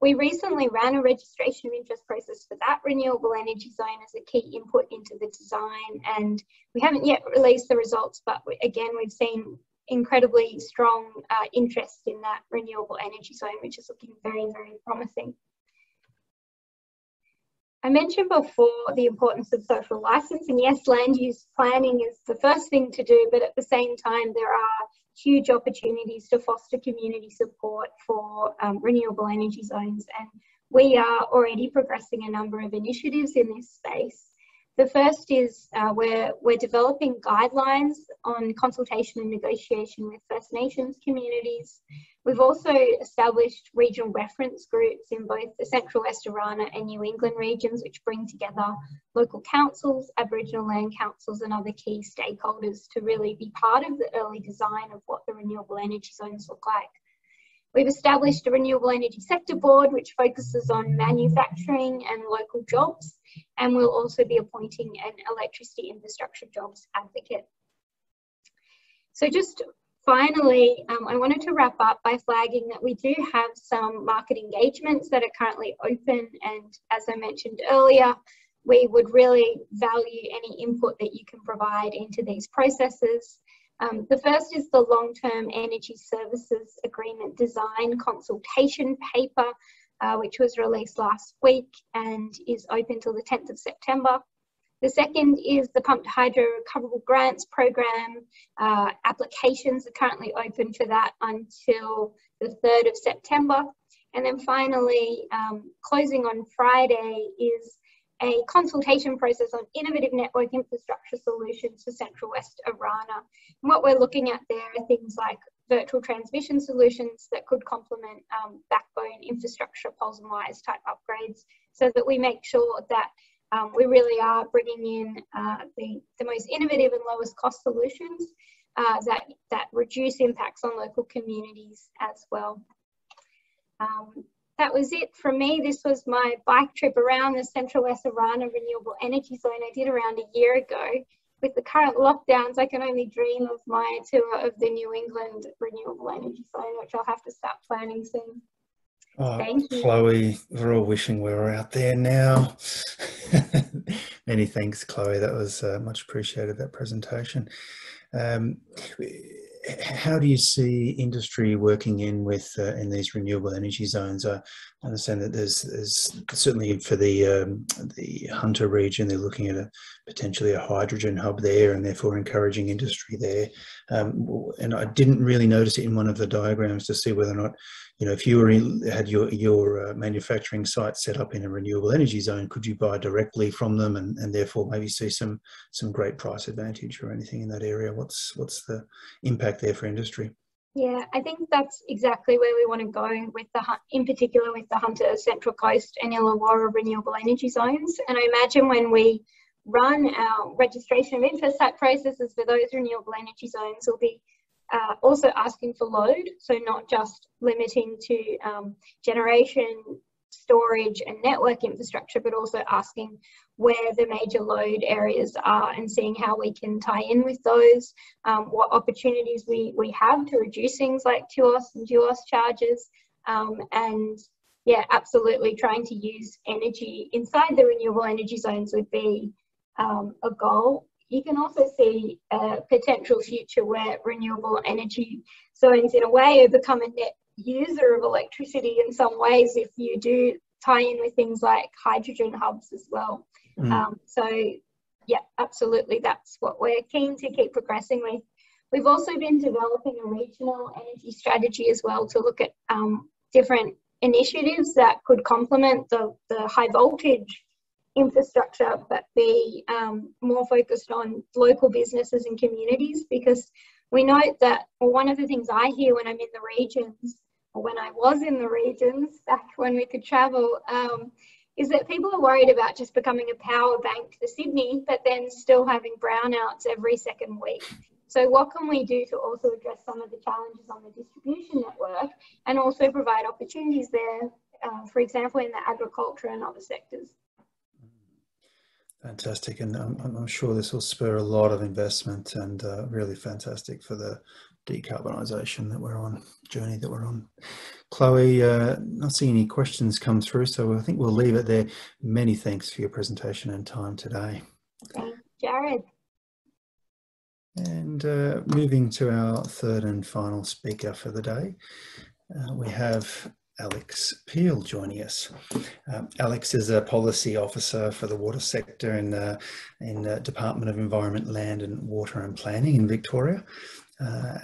We recently ran a registration of interest process for that renewable energy zone as a key input into the design, and we haven't yet released the results, but again, we've seen incredibly strong interest in that renewable energy zone, which is looking very, very promising. I mentioned before the importance of social licence, and yes, land use planning is the first thing to do, but at the same time, there are huge opportunities to foster community support for renewable energy zones. And we are already progressing a number of initiatives in this space. The first is we're developing guidelines on consultation and negotiation with First Nations communities. We've also established regional reference groups in both the Central West Orana and New England regions, which bring together local councils, Aboriginal land councils and other key stakeholders to really be part of the early design of what the renewable energy zones look like. We've established a Renewable Energy Sector Board, which focuses on manufacturing and local jobs, and we'll also be appointing an electricity infrastructure jobs advocate. So just finally, I wanted to wrap up by flagging that we do have some market engagements that are currently open, and as I mentioned earlier, we would really value any input that you can provide into these processes. The first is the Long-Term Energy Services Agreement Design Consultation paper, which was released last week and is open till the 10th of September. The second is the Pumped Hydro Recoverable Grants Program. Applications are currently open for that until the 3rd of September. And then finally, closing on Friday is a consultation process on innovative network infrastructure solutions for Central West Orana. And what we're looking at there are things like virtual transmission solutions that could complement backbone infrastructure, poles and wires type upgrades, so that we make sure that we really are bringing in the most innovative and lowest cost solutions that reduce impacts on local communities as well. That was it from me. This was my bike trip around the Central West Orana Renewable Energy Zone I did around a year ago. With the current lockdowns, I can only dream of my tour of the New England Renewable Energy Zone, which I'll have to start planning soon. Oh, thank you. Chloe, we're all wishing we were out there now. Many thanks, Chloe. That was much appreciated, that presentation. How do you see industry working in with in these renewable energy zones? I understand that there's certainly for the Hunter region, they're looking at potentially a hydrogen hub there, and therefore encouraging industry there. And I didn't really notice it in one of the diagrams to see whether or not, you know, if you had your manufacturing site set up in a renewable energy zone, could you buy directly from them and therefore maybe see some great price advantage or anything in that area? What's the impact there for industry? Yeah, I think that's exactly where we want to go with in particular with the Hunter Central Coast and Illawarra renewable energy zones. And I imagine when we run our registration of interest type processes for those renewable energy zones, we'll be also asking for load, so not just limiting to generation, storage and network infrastructure, but also asking where the major load areas are and seeing how we can tie in with those, what opportunities we have to reduce things like TUOS and DUOS charges, and yeah, absolutely trying to use energy inside the renewable energy zones would be a goal. You can also see a potential future where renewable energy zones in a way become a net user of electricity in some ways if you do tie in with things like hydrogen hubs as well. So yeah, absolutely, that's what we're keen to keep progressing with. We've also been developing a regional energy strategy as well to look at different initiatives that could complement the high voltage infrastructure, but be more focused on local businesses and communities, because we note that, well, one of the things I hear when I'm in the regions, or when I was in the regions back when we could travel, is that people are worried about just becoming a power bank to Sydney, but then still having brownouts every second week. So what can we do to also address some of the challenges on the distribution network and also provide opportunities there, for example, in the agriculture and other sectors? Fantastic, and I'm sure this will spur a lot of investment, and really fantastic for the decarbonisation that we're on, journey that we're on. Chloe, not seeing any questions come through, so I think we'll leave it there. Many thanks for your presentation and time today. Thanks, Jared. And moving to our third and final speaker for the day, we have Alex Peel joining us. Alex is a policy officer for the water sector in the Department of Environment, Land and Water and Planning in Victoria.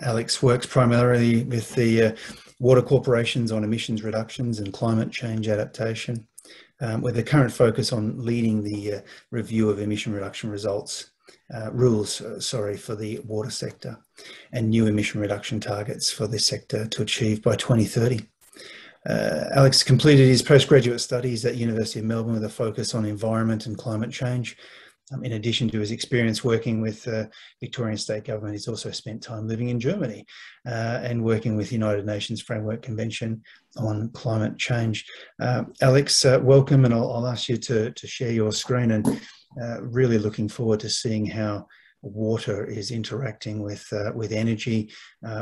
Alex works primarily with the water corporations on emissions reductions and climate change adaptation, with the current focus on leading the review of emission reduction rules for the water sector and new emission reduction targets for this sector to achieve by 2030. Alex completed his postgraduate studies at University of Melbourne with a focus on environment and climate change. In addition to his experience working with Victorian State Government, he's also spent time living in Germany and working with United Nations Framework Convention on Climate Change. Alex, welcome, and I'll ask you to share your screen, and really looking forward to seeing how water is interacting with energy.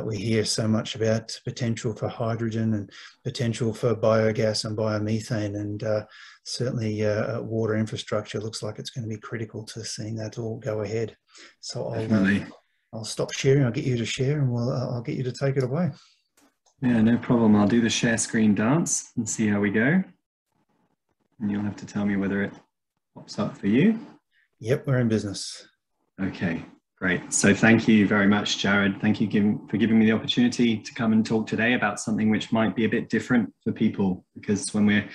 We hear so much about potential for hydrogen and potential for biogas and biomethane, and certainly water infrastructure looks like it's going to be critical to seeing that all go ahead. So I'll stop sharing, I'll get you to share, and I'll get you to take it away. Yeah, no problem. I'll do the share screen dance and see how we go. And you'll have to tell me whether it pops up for you. Yep, we're in business. Okay, great. So thank you very much, Jared. Thank you for giving me the opportunity to come and talk today about something which might be a bit different for people, because when we're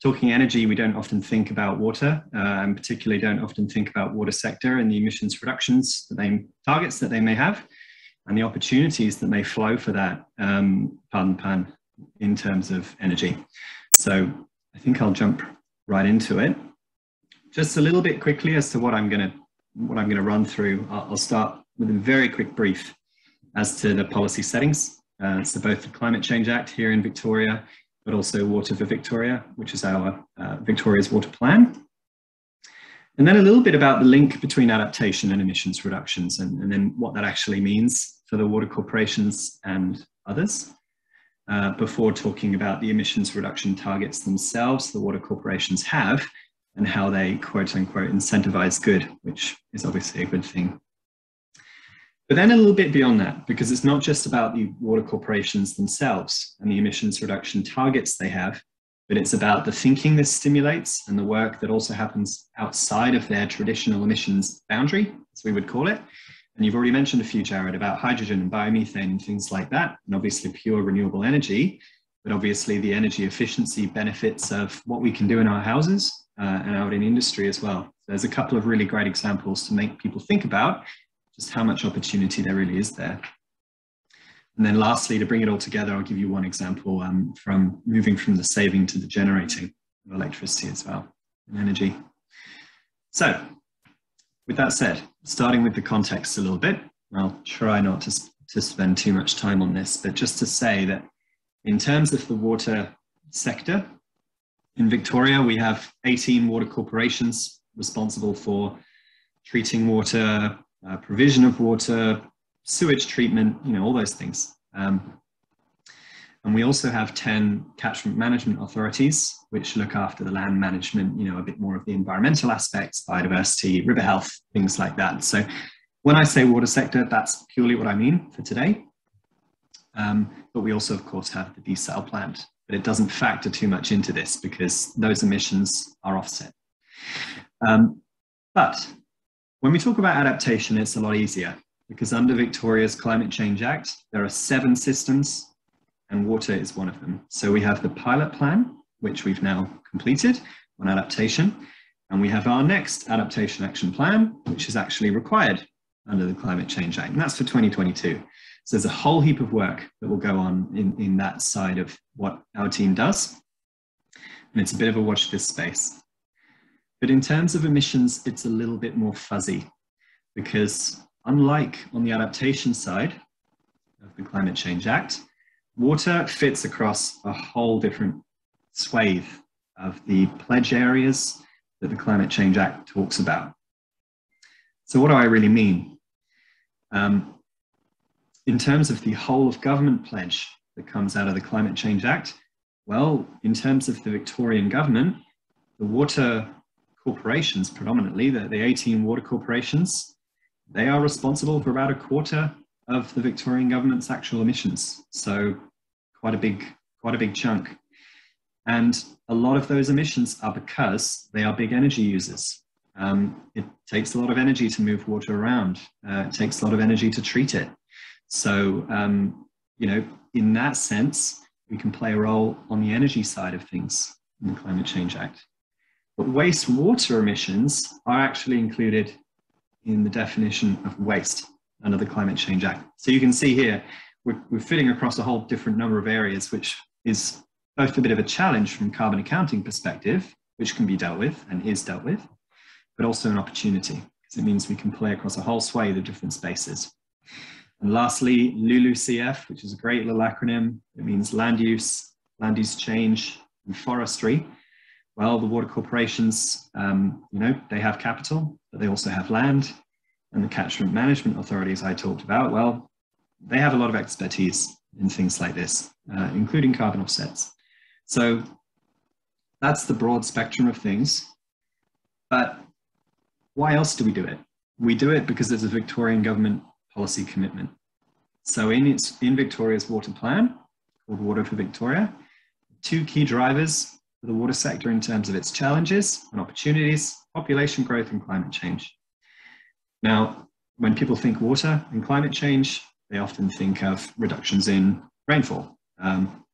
talking energy, we don't often think about water, and particularly don't often think about water sector and the emissions reductions targets that they may have, and the opportunities that may flow for that, pardon pun, in terms of energy. So I think I'll jump right into it. Just a little bit quickly as to what I'm going to run through. I'll start with a very quick brief as to the policy settings. So both the Climate Change Act here in Victoria, but also Water for Victoria, which is our Victoria's water plan. And then a little bit about the link between adaptation and emissions reductions, and then what that actually means for the water corporations and others, before talking about the emissions reduction targets themselves the water corporations have, and how they quote unquote incentivize good, which is obviously a good thing. But then a little bit beyond that, because it's not just about the water corporations themselves and the emissions reduction targets they have, but it's about the thinking this stimulates and the work that also happens outside of their traditional emissions boundary, as we would call it. And you've already mentioned a few, Jared, about hydrogen and biomethane and things like that, and obviously pure renewable energy, but obviously the energy efficiency benefits of what we can do in our houses and out in industry as well. There's a couple of really great examples to make people think about just how much opportunity there really is there. And then lastly, to bring it all together, I'll give you one example from moving from the saving to the generating of electricity as well, and energy. So with that said, starting with the context a little bit, I'll try not to spend too much time on this, but just to say that in terms of the water sector, in Victoria, we have 18 water corporations responsible for treating water, provision of water, sewage treatment, all those things. And we also have 10 catchment management authorities, which look after the land management, a bit more of the environmental aspects, biodiversity, river health, things like that. So when I say water sector, that's purely what I mean for today. But we also, of course, have the desal plant, but it doesn't factor too much into this because those emissions are offset. But when we talk about adaptation, it's a lot easier because under Victoria's Climate Change Act, there are 7 systems and water is one of them. So we have the pilot plan, which we've now completed on adaptation. And we have our next adaptation action plan, which is actually required under the Climate Change Act. And that's for 2022. So there's a whole heap of work that will go on in that side of what our team does. And it's a bit of a watch this space. But in terms of emissions, it's a little bit more fuzzy because unlike on the adaptation side of the Climate Change Act, water fits across a whole different swathe of the pledge areas that the Climate Change Act talks about. So what do I really mean? In terms of the whole of government pledge that comes out of the Climate Change Act, well, in terms of the Victorian government, the water corporations predominantly, the 18 water corporations, they are responsible for about 1/4 of the Victorian government's actual emissions. So quite a big chunk. And a lot of those emissions are because they are big energy users. It takes a lot of energy to move water around. It takes a lot of energy to treat it. So, you know, in that sense, we can play a role on the energy side of things in the Climate Change Act. But wastewater emissions are actually included in the definition of waste under the Climate Change Act. So you can see here, we're fitting across a whole different number of areas, which is both a bit of a challenge from carbon accounting perspective, which can be dealt with and is dealt with, but also an opportunity, because it means we can play across a whole swathe of different spaces. And lastly, LULUCF, which is a great little acronym. It means land use change, and forestry. Well, the water corporations, you know, they have capital, but they also have land. And the catchment management authorities I talked about, well, they have a lot of expertise in things like this, including carbon offsets. So that's the broad spectrum of things. But why else do we do it? We do it because there's a Victorian government policy commitment. So in Victoria's water plan, called Water for Victoria, 2 key drivers for the water sector in terms of its challenges and opportunities: population growth and climate change. Now, when people think water and climate change, they often think of reductions in rainfall,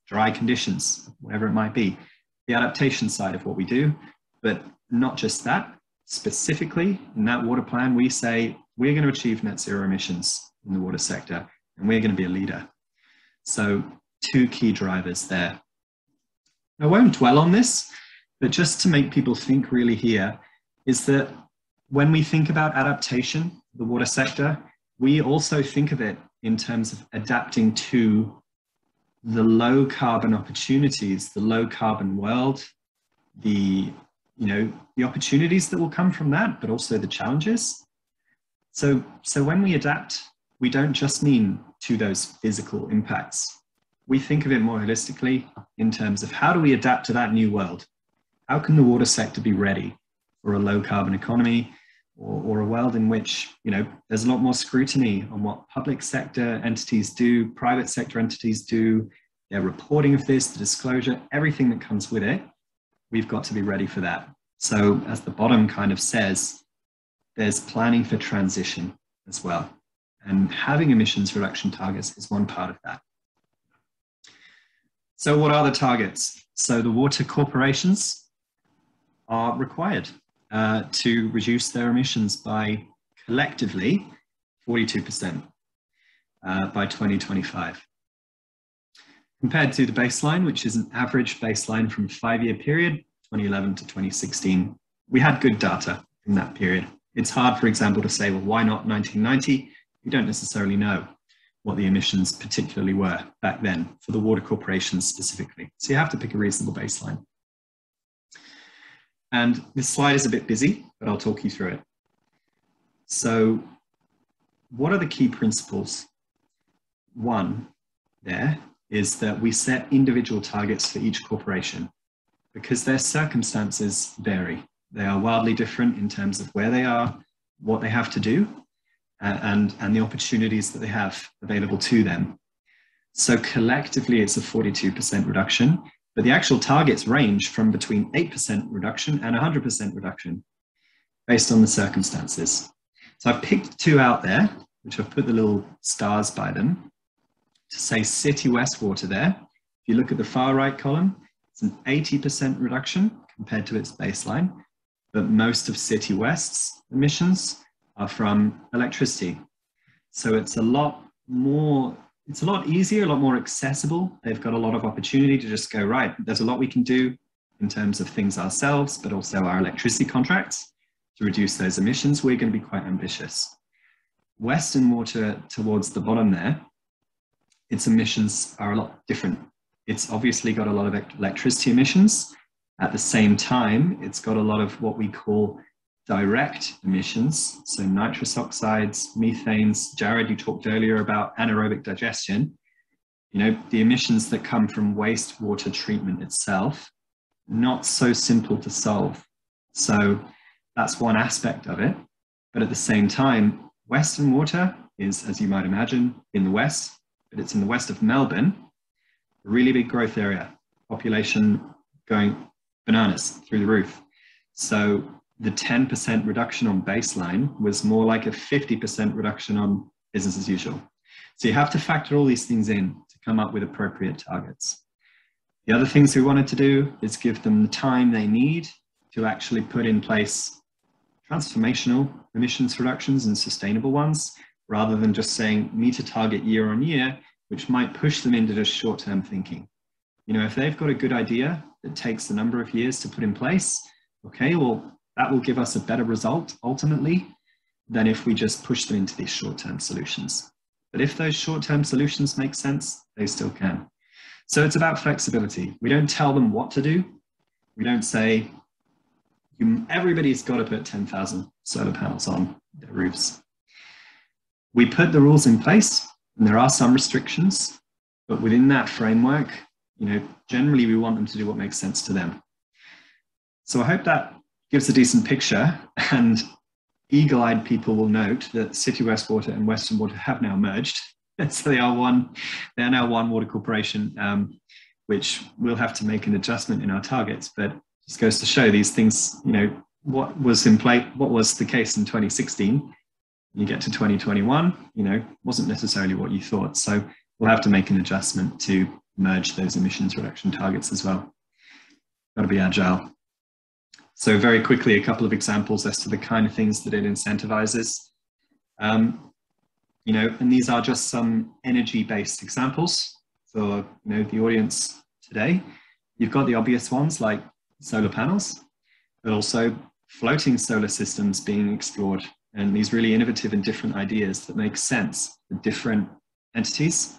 dry conditions, whatever it might be, the adaptation side of what we do, but not just that. Specifically, in that water plan, we say we're going to achieve net zero emissions in the water sector, and we're going to be a leader. So 2 key drivers there. I won't dwell on this, but just to make people think really here is that when we think about adaptation, the water sector, we also think of it in terms of adapting to the low carbon opportunities, the low carbon world, the opportunities that will come from that, but also the challenges. So when we adapt, we don't just mean to those physical impacts. We think of it more holistically in terms of how do we adapt to that new world? How can the water sector be ready for a low carbon economy, or a world in which, you know, there's a lot more scrutiny on what public sector entities do, private sector entities do, their reporting of this, the disclosure, everything that comes with it. We've got to be ready for that. So as the bottom kind of says, there's planning for transition as well. And having emissions reduction targets is one part of that. So what are the targets? So the water corporations are required to reduce their emissions by collectively 42% by 2025. Compared to the baseline, which is an average baseline from a 5-year period, 2011 to 2016, we had good data in that period. It's hard, for example, to say, well, why not 1990? We don't necessarily know what the emissions particularly were back then for the water corporations specifically. So you have to pick a reasonable baseline. And this slide is a bit busy, but I'll talk you through it. So what are the key principles? One there is that we set individual targets for each corporation because their circumstances vary. They are wildly different in terms of where they are, what they have to do, and the opportunities that they have available to them. So collectively, it's a 42% reduction, but the actual targets range from between 8% reduction and 100% reduction based on the circumstances. So I've picked 2 out there, which I've put the little stars by them, to say city wastewater there. If you look at the far right column, it's an 80% reduction compared to its baseline, but most of City West's emissions are from electricity. So it's a lot more, it's a lot easier, a lot more accessible. They've got a lot of opportunity to just go, right, there's a lot we can do in terms of things ourselves, but also our electricity contracts to reduce those emissions. We're going to be quite ambitious. Western water towards the bottom there, its emissions are a lot different. It's obviously got a lot of electricity emissions. At the same time, it's got a lot of what we call direct emissions. So nitrous oxides, methanes. Jared, you talked earlier about anaerobic digestion. You know, the emissions that come from wastewater treatment itself, not so simple to solve. So that's one aspect of it. But at the same time, Western water is, as you might imagine, in the west, but it's in the west of Melbourne, a really big growth area, population going bananas through the roof. So the 10% reduction on baseline was more like a 50% reduction on business as usual. So you have to factor all these things in to come up with appropriate targets. The other things we wanted to do is give them the time they need to actually put in place transformational emissions reductions and sustainable ones, rather than just saying meet a target year on year, which might push them into just short-term thinking. You know, if they've got a good idea that takes a number of years to put in place, okay, well, that will give us a better result ultimately than if we just push them into these short-term solutions. But if those short-term solutions make sense, they still can. So it's about flexibility. We don't tell them what to do. We don't say, everybody's got to put 10,000 solar panels on their roofs. We put the rules in place, and there are some restrictions, but within that framework, you know, generally we want them to do what makes sense to them. So I hope that gives a decent picture, and eagle-eyed people will note that City West Water and Western Water have now merged. So they are now one water corporation, which we'll have to make an adjustment in our targets, but just goes to show these things, you know, what was the case in 2016, you get to 2021, you know, wasn't necessarily what you thought. So we'll have to make an adjustment to merge those emissions reduction targets as well. Got to be agile. So very quickly, a couple of examples as to the kind of things that it incentivizes. You know, and these are just some energy-based examples for, you know, the audience today. You've got the obvious ones like solar panels, but also floating solar systems being explored, and these really innovative and different ideas that make sense for different entities.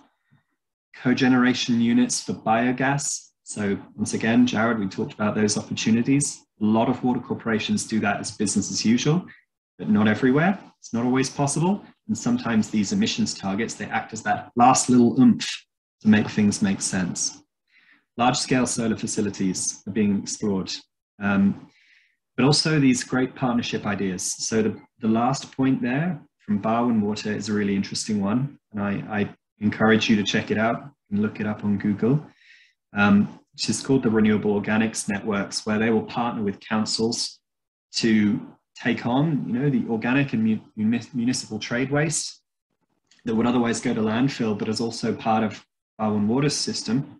Cogeneration units for biogas. So once again, Jared, we talked about those opportunities. A lot of water corporations do that as business as usual, but not everywhere. It's not always possible. And sometimes these emissions targets, they act as that last little oomph to make things make sense. Large-scale solar facilities are being explored, but also these great partnership ideas. So the last point there from Barwon Water is a really interesting one, and I encourage you to check it out and look it up on Google, which is called the Renewable Organics Networks, where they will partner with councils to take on, you know, the organic and municipal trade waste that would otherwise go to landfill, but is also part of Barwon Water's system,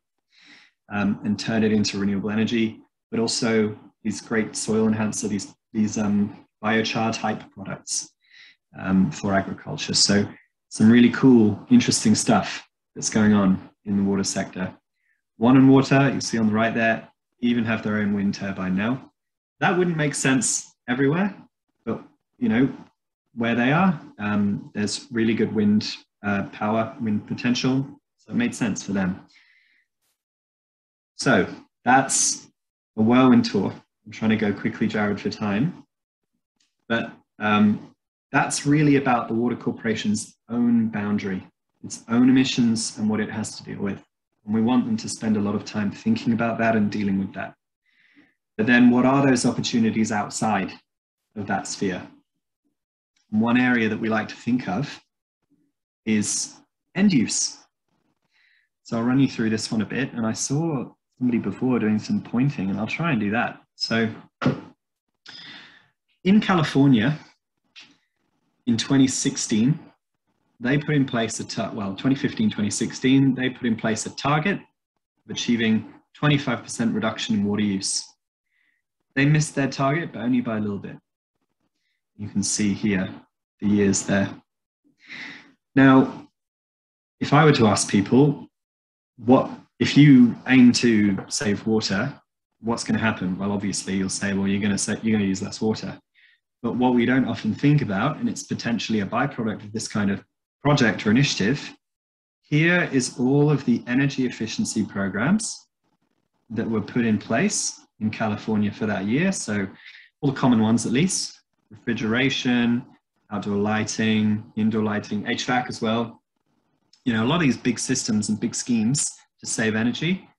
and turn it into renewable energy, but also these great soil enhancer, these biochar type products for agriculture. So some really cool, interesting stuff that's going on in the water sector. One and Water, you see on the right there, even have their own wind turbine now. That wouldn't make sense everywhere, but you know, where they are, there's really good wind power, wind potential, so it made sense for them. So that's a whirlwind tour. I'm trying to go quickly, Jared, for time, but that's really about the water corporation's own boundary, its own emissions and what it has to deal with. And we want them to spend a lot of time thinking about that and dealing with that. But then what are those opportunities outside of that sphere? One area that we like to think of is end use. So I'll run you through this one a bit, and I saw somebody before doing some pointing, and I'll try and do that. So in California, in 2016, they put in place 2015, 2016, they put in place a target of achieving 25% reduction in water use. They missed their target, but only by a little bit. You can see here the years there. Now, if I were to ask people, if you aim to save water, what's going to happen? Well, obviously you'll say, well, you're going to use less water. But what we don't often think about, and it's potentially a byproduct of this kind of project or initiative, here is all of the energy efficiency programs that were put in place in California for that year. So all the common ones, at least: refrigeration, outdoor lighting, indoor lighting, HVAC as well. You know, a lot of these big systems and big schemes to save energy.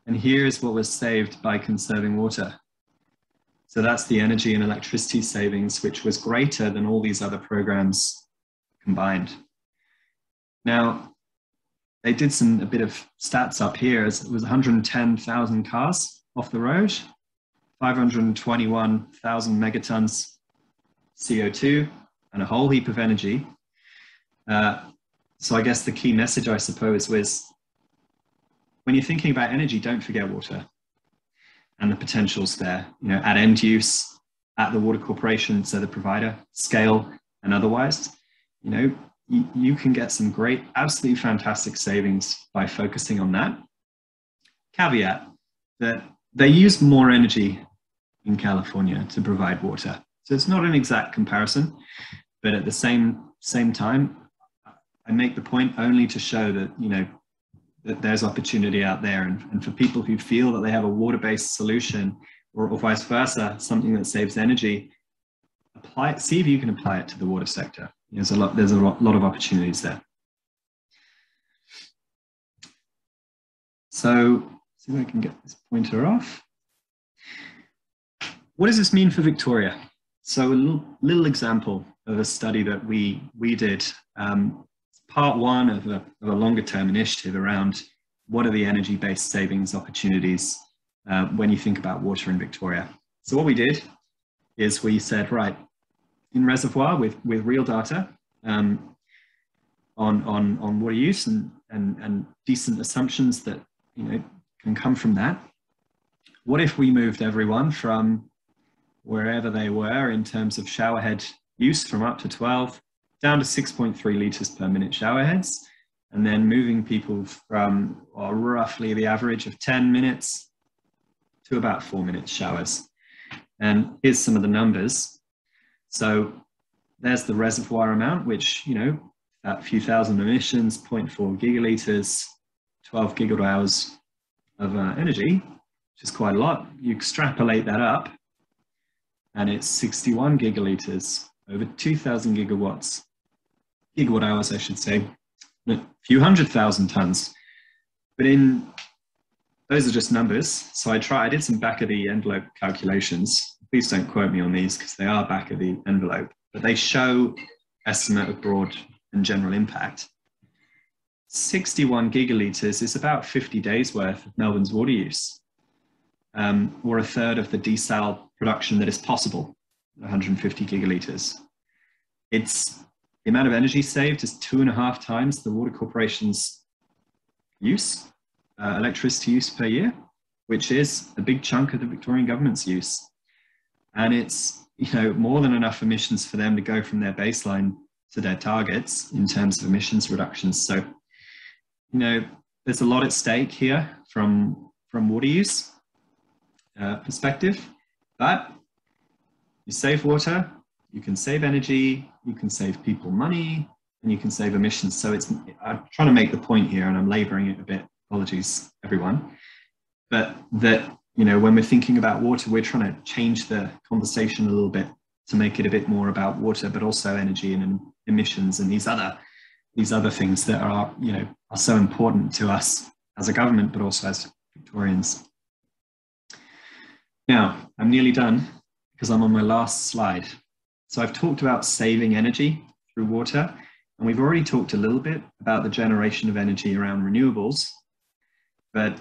And here's what was saved by conserving water. So that's the energy and electricity savings, which was greater than all these other programs combined. Now, they did a bit of stats up here. It was 110,000 cars off the road, 521,000 megatons CO2, and a whole heap of energy. So I guess the key message, I suppose, was when you're thinking about energy, don't forget water and the potentials there, you know, at end use, at the water corporation, so the provider, scale, and otherwise. You know, you can get some great, absolutely fantastic savings by focusing on that. Caveat that they use more energy in California to provide water. So it's not an exact comparison, but at the same time, I make the point only to show that, you know, that there's opportunity out there. And for people who feel that they have a water-based solution or vice versa, something that saves energy, see if you can apply it to the water sector. There's a lot of opportunities there. So, see if I can get this pointer off. What does this mean for Victoria? So a little example of a study that we did, part one of a longer term initiative around what are the energy-based savings opportunities when you think about water in Victoria. So what we did is we said, right, in reservoir with real data on water use and decent assumptions that, you know, can come from that. What if we moved everyone from wherever they were in terms of showerhead use from up to 12 down to 6.3 litres per minute showerheads, and then moving people from roughly the average of 10 minutes to about 4 minute showers. And here's some of the numbers. So there's the reservoir amount, which, you know, a few thousand emissions, 0.4 gigalitres, 12 gigawatt hours of energy, which is quite a lot. You extrapolate that up, and it's 61 gigalitres, over 2,000 gigawatt hours, I should say, a few 100,000 tons. But those are just numbers. So I did some back of the envelope calculations. Please don't quote me on these because they are back of the envelope, but they show estimate of broad and general impact. 61 gigalitres is about 50 days worth of Melbourne's water use, or a third of the desal production that is possible, 150 gigalitres. It's the amount of energy saved is 2.5 times the water corporation's use, electricity use per year, which is a big chunk of the Victorian government's use. And it's, you know, more than enough emissions for them to go from their baseline to their targets in terms of emissions reductions. So, you know, there's a lot at stake here from water use perspective, but you save water, you can save energy, you can save people money, and you can save emissions. So I'm trying to make the point here, and I'm laboring it a bit, apologies everyone, but that, you know, when we're thinking about water, we're trying to change the conversation a little bit to make it a bit more about water, but also energy and emissions and these other things that are, you know, are so important to us as a government, but also as Victorians. Now, I'm nearly done because I'm on my last slide. So I've talked about saving energy through water, and we've already talked a little bit about the generation of energy around renewables. But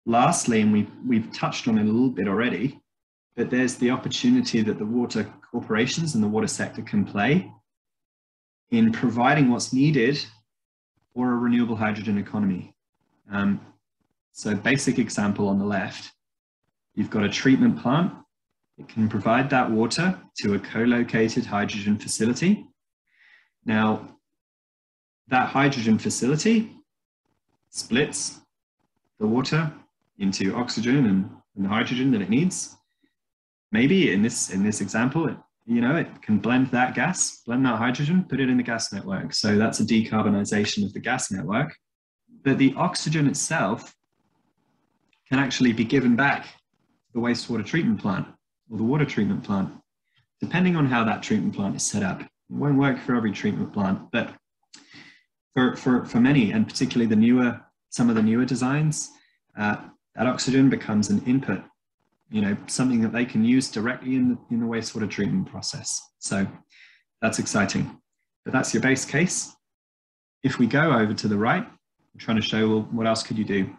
lastly, and we've touched on it a little bit already, but there's the opportunity that the water corporations and the water sector can play in providing what's needed for a renewable hydrogen economy. So basic example on the left, you've got a treatment plant. It can provide that water to a co-located hydrogen facility. Now, that hydrogen facility splits the water into oxygen and the hydrogen that it needs. Maybe in this example, it can blend that gas, blend that hydrogen, put it in the gas network. So that's a decarbonisation of the gas network. But the oxygen itself can actually be given back to the wastewater treatment plant or the water treatment plant, depending on how that treatment plant is set up. It won't work for every treatment plant, but for many, and particularly some of the newer designs, that oxygen becomes an input, something that they can use directly in the wastewater treatment process. So that's exciting. But that's your base case. If we go over to the right, I'm trying to show, well, what else could you do?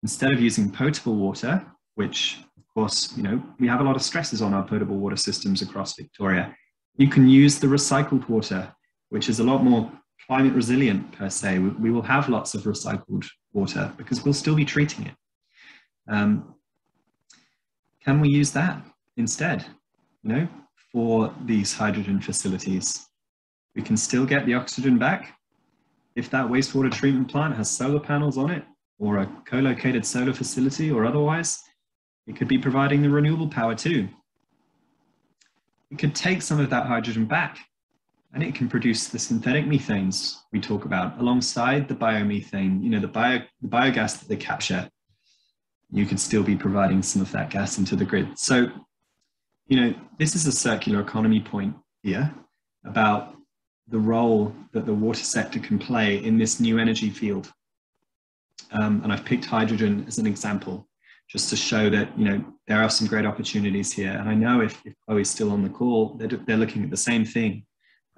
Instead of using potable water, which of course, we have a lot of stresses on our potable water systems across Victoria, you can use the recycled water, which is a lot more climate resilient per se. We will have lots of recycled water because we'll still be treating it. Can we use that instead, for these hydrogen facilities? We can still get the oxygen back. If that wastewater treatment plant has solar panels on it, or a co-located solar facility or otherwise, it could be providing the renewable power too. It could take some of that hydrogen back, and it can produce the synthetic methanes we talk about alongside the biomethane, the biogas that they capture. You could still be providing some of that gas into the grid. So, this is a circular economy point here about the role that the water sector can play in this new energy field. And I've picked hydrogen as an example, just to show that, there are some great opportunities here. And I know if Chloe's still on the call, they're looking at the same thing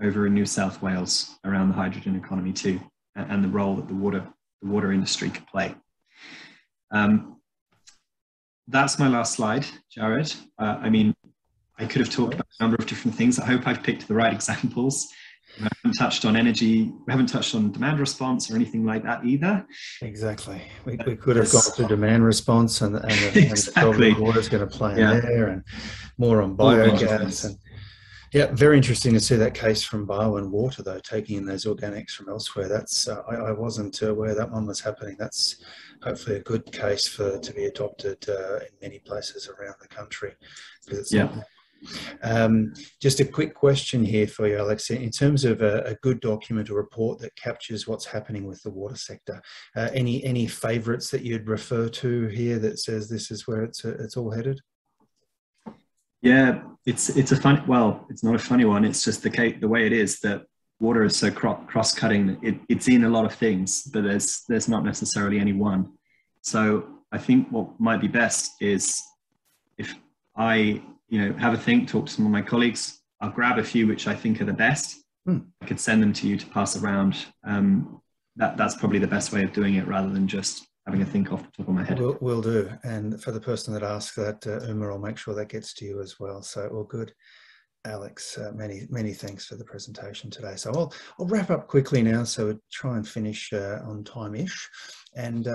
over in New South Wales around the hydrogen economy too, and the role that the water industry could play. That's my last slide, Jared. I could have talked about a number of different things. I hope I've picked the right examples. We haven't touched on energy, we haven't touched on demand response or anything like that either. Exactly. We could have gone to demand response and exactly. the water's going to play in there, and more on biogas. And yeah, very interesting to see that case from bio and water, though, taking in those organics from elsewhere. That's I wasn't aware that one was happening. That's hopefully a good case to be adopted in many places around the country. Just a quick question here for you, Alex. In terms of a good document or report that captures what's happening with the water sector, any favourites that you'd refer to here that says this is where it's all headed? Yeah, it's a fun. Well, it's not a funny one. It's just the way it is that water is so cross-cutting. It's in a lot of things, but there's not necessarily any one. So I think what might be best is if I have a think, talk to some of my colleagues. I'll grab a few which I think are the best. I could send them to you to pass around. That's probably the best way of doing it, rather than just having a think off the top of my head. Will do. And for the person that asked that, Uma, I'll make sure that gets to you as well. So all good. Alex, many thanks for the presentation today. So I'll wrap up quickly now, so we'll try and finish on time-ish, and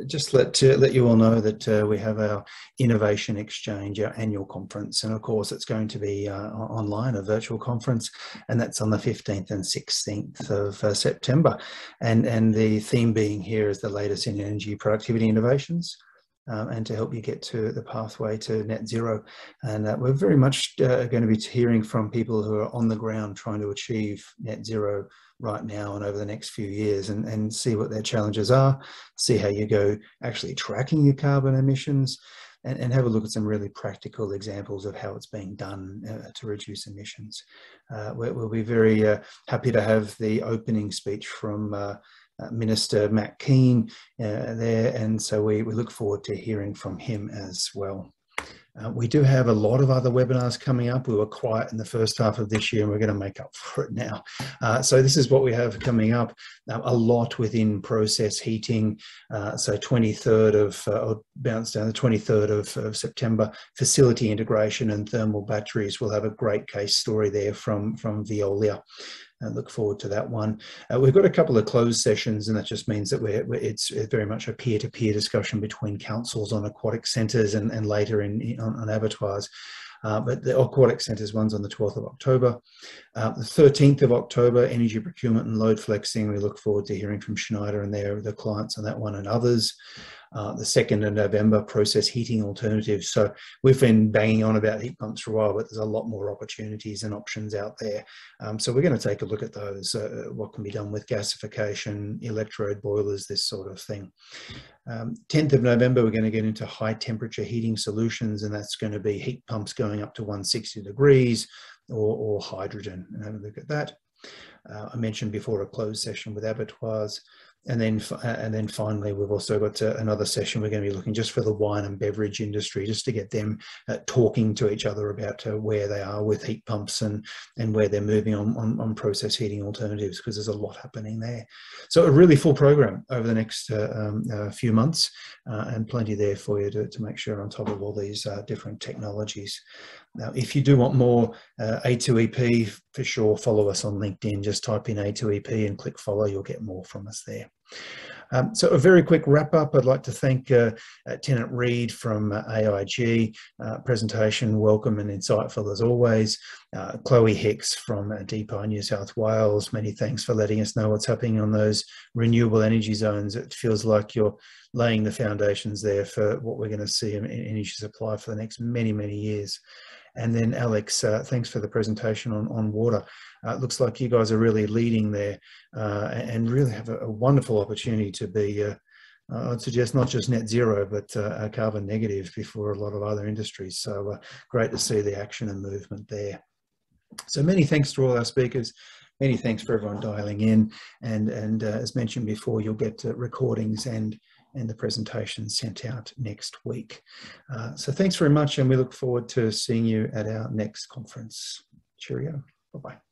just let you all know that we have our Innovation Exchange, our annual conference, and of course it's going to be online, a virtual conference, and that's on the 15th and 16th of September, and the theme being here is the latest in energy productivity innovations. And to help you get to the pathway to net zero. And we're very much going to be hearing from people who are on the ground trying to achieve net zero right now and over the next few years, and see what their challenges are, see how you go actually tracking your carbon emissions, and have a look at some really practical examples of how it's being done to reduce emissions. We'll be very happy to have the opening speech from Minister Matt Keane there, and so we look forward to hearing from him as well. We do have a lot of other webinars coming up. We were quiet in the first half of this year, and we're going to make up for it now. So this is what we have coming up. A lot within process heating. So 23rd of, I'll bounce down the 23rd of September, facility integration and thermal batteries. We'll have a great case story there from Veolia. I look forward to that one. We've got a couple of closed sessions, and that just means that it's very much a peer-to-peer discussion between councils on aquatic centres and later on abattoirs. But the aquatic centres one's on the 12th of October. The 13th of October, energy procurement and load flexing. We look forward to hearing from Schneider and the clients on that one and others. The 2nd of November, process heating alternatives. So we've been banging on about heat pumps for a while, but there's a lot more opportunities and options out there. So we're going to take a look at those, what can be done with gasification, electrode boilers, this sort of thing. 10th of November, we're going to get into high temperature heating solutions, and that's going to be heat pumps going up to 160 degrees or hydrogen, and have a look at that. I mentioned before a closed session with abattoirs. And then finally, we've also got another session. We're going to be looking just for the wine and beverage industry, just to get them talking to each other about where they are with heat pumps and where they're moving on process heating alternatives, because there's a lot happening there. So a really full program over the next few months, and plenty there for you to make sure you're on top of all these different technologies. Now, if you do want more A2EP, for sure, follow us on LinkedIn. Just type in A2EP and click follow. You'll get more from us there. So a very quick wrap up. I'd like to thank Tennant Reed from AIG. Presentation welcome and insightful as always. Chloe Hicks from DPIE New South Wales. Many thanks for letting us know what's happening on those renewable energy zones. It feels like you're laying the foundations there for what we're going to see in energy supply for the next many, many years. And then Alex, thanks for the presentation on water. It looks like you guys are really leading there and really have a wonderful opportunity to be, I'd suggest not just net zero, but carbon negative before a lot of other industries. So great to see the action and movement there. So many thanks to all our speakers. Many thanks for everyone dialing in. And as mentioned before, you'll get recordings and the presentation sent out next week. So thanks very much, and we look forward to seeing you at our next conference. Cheerio. Bye-bye.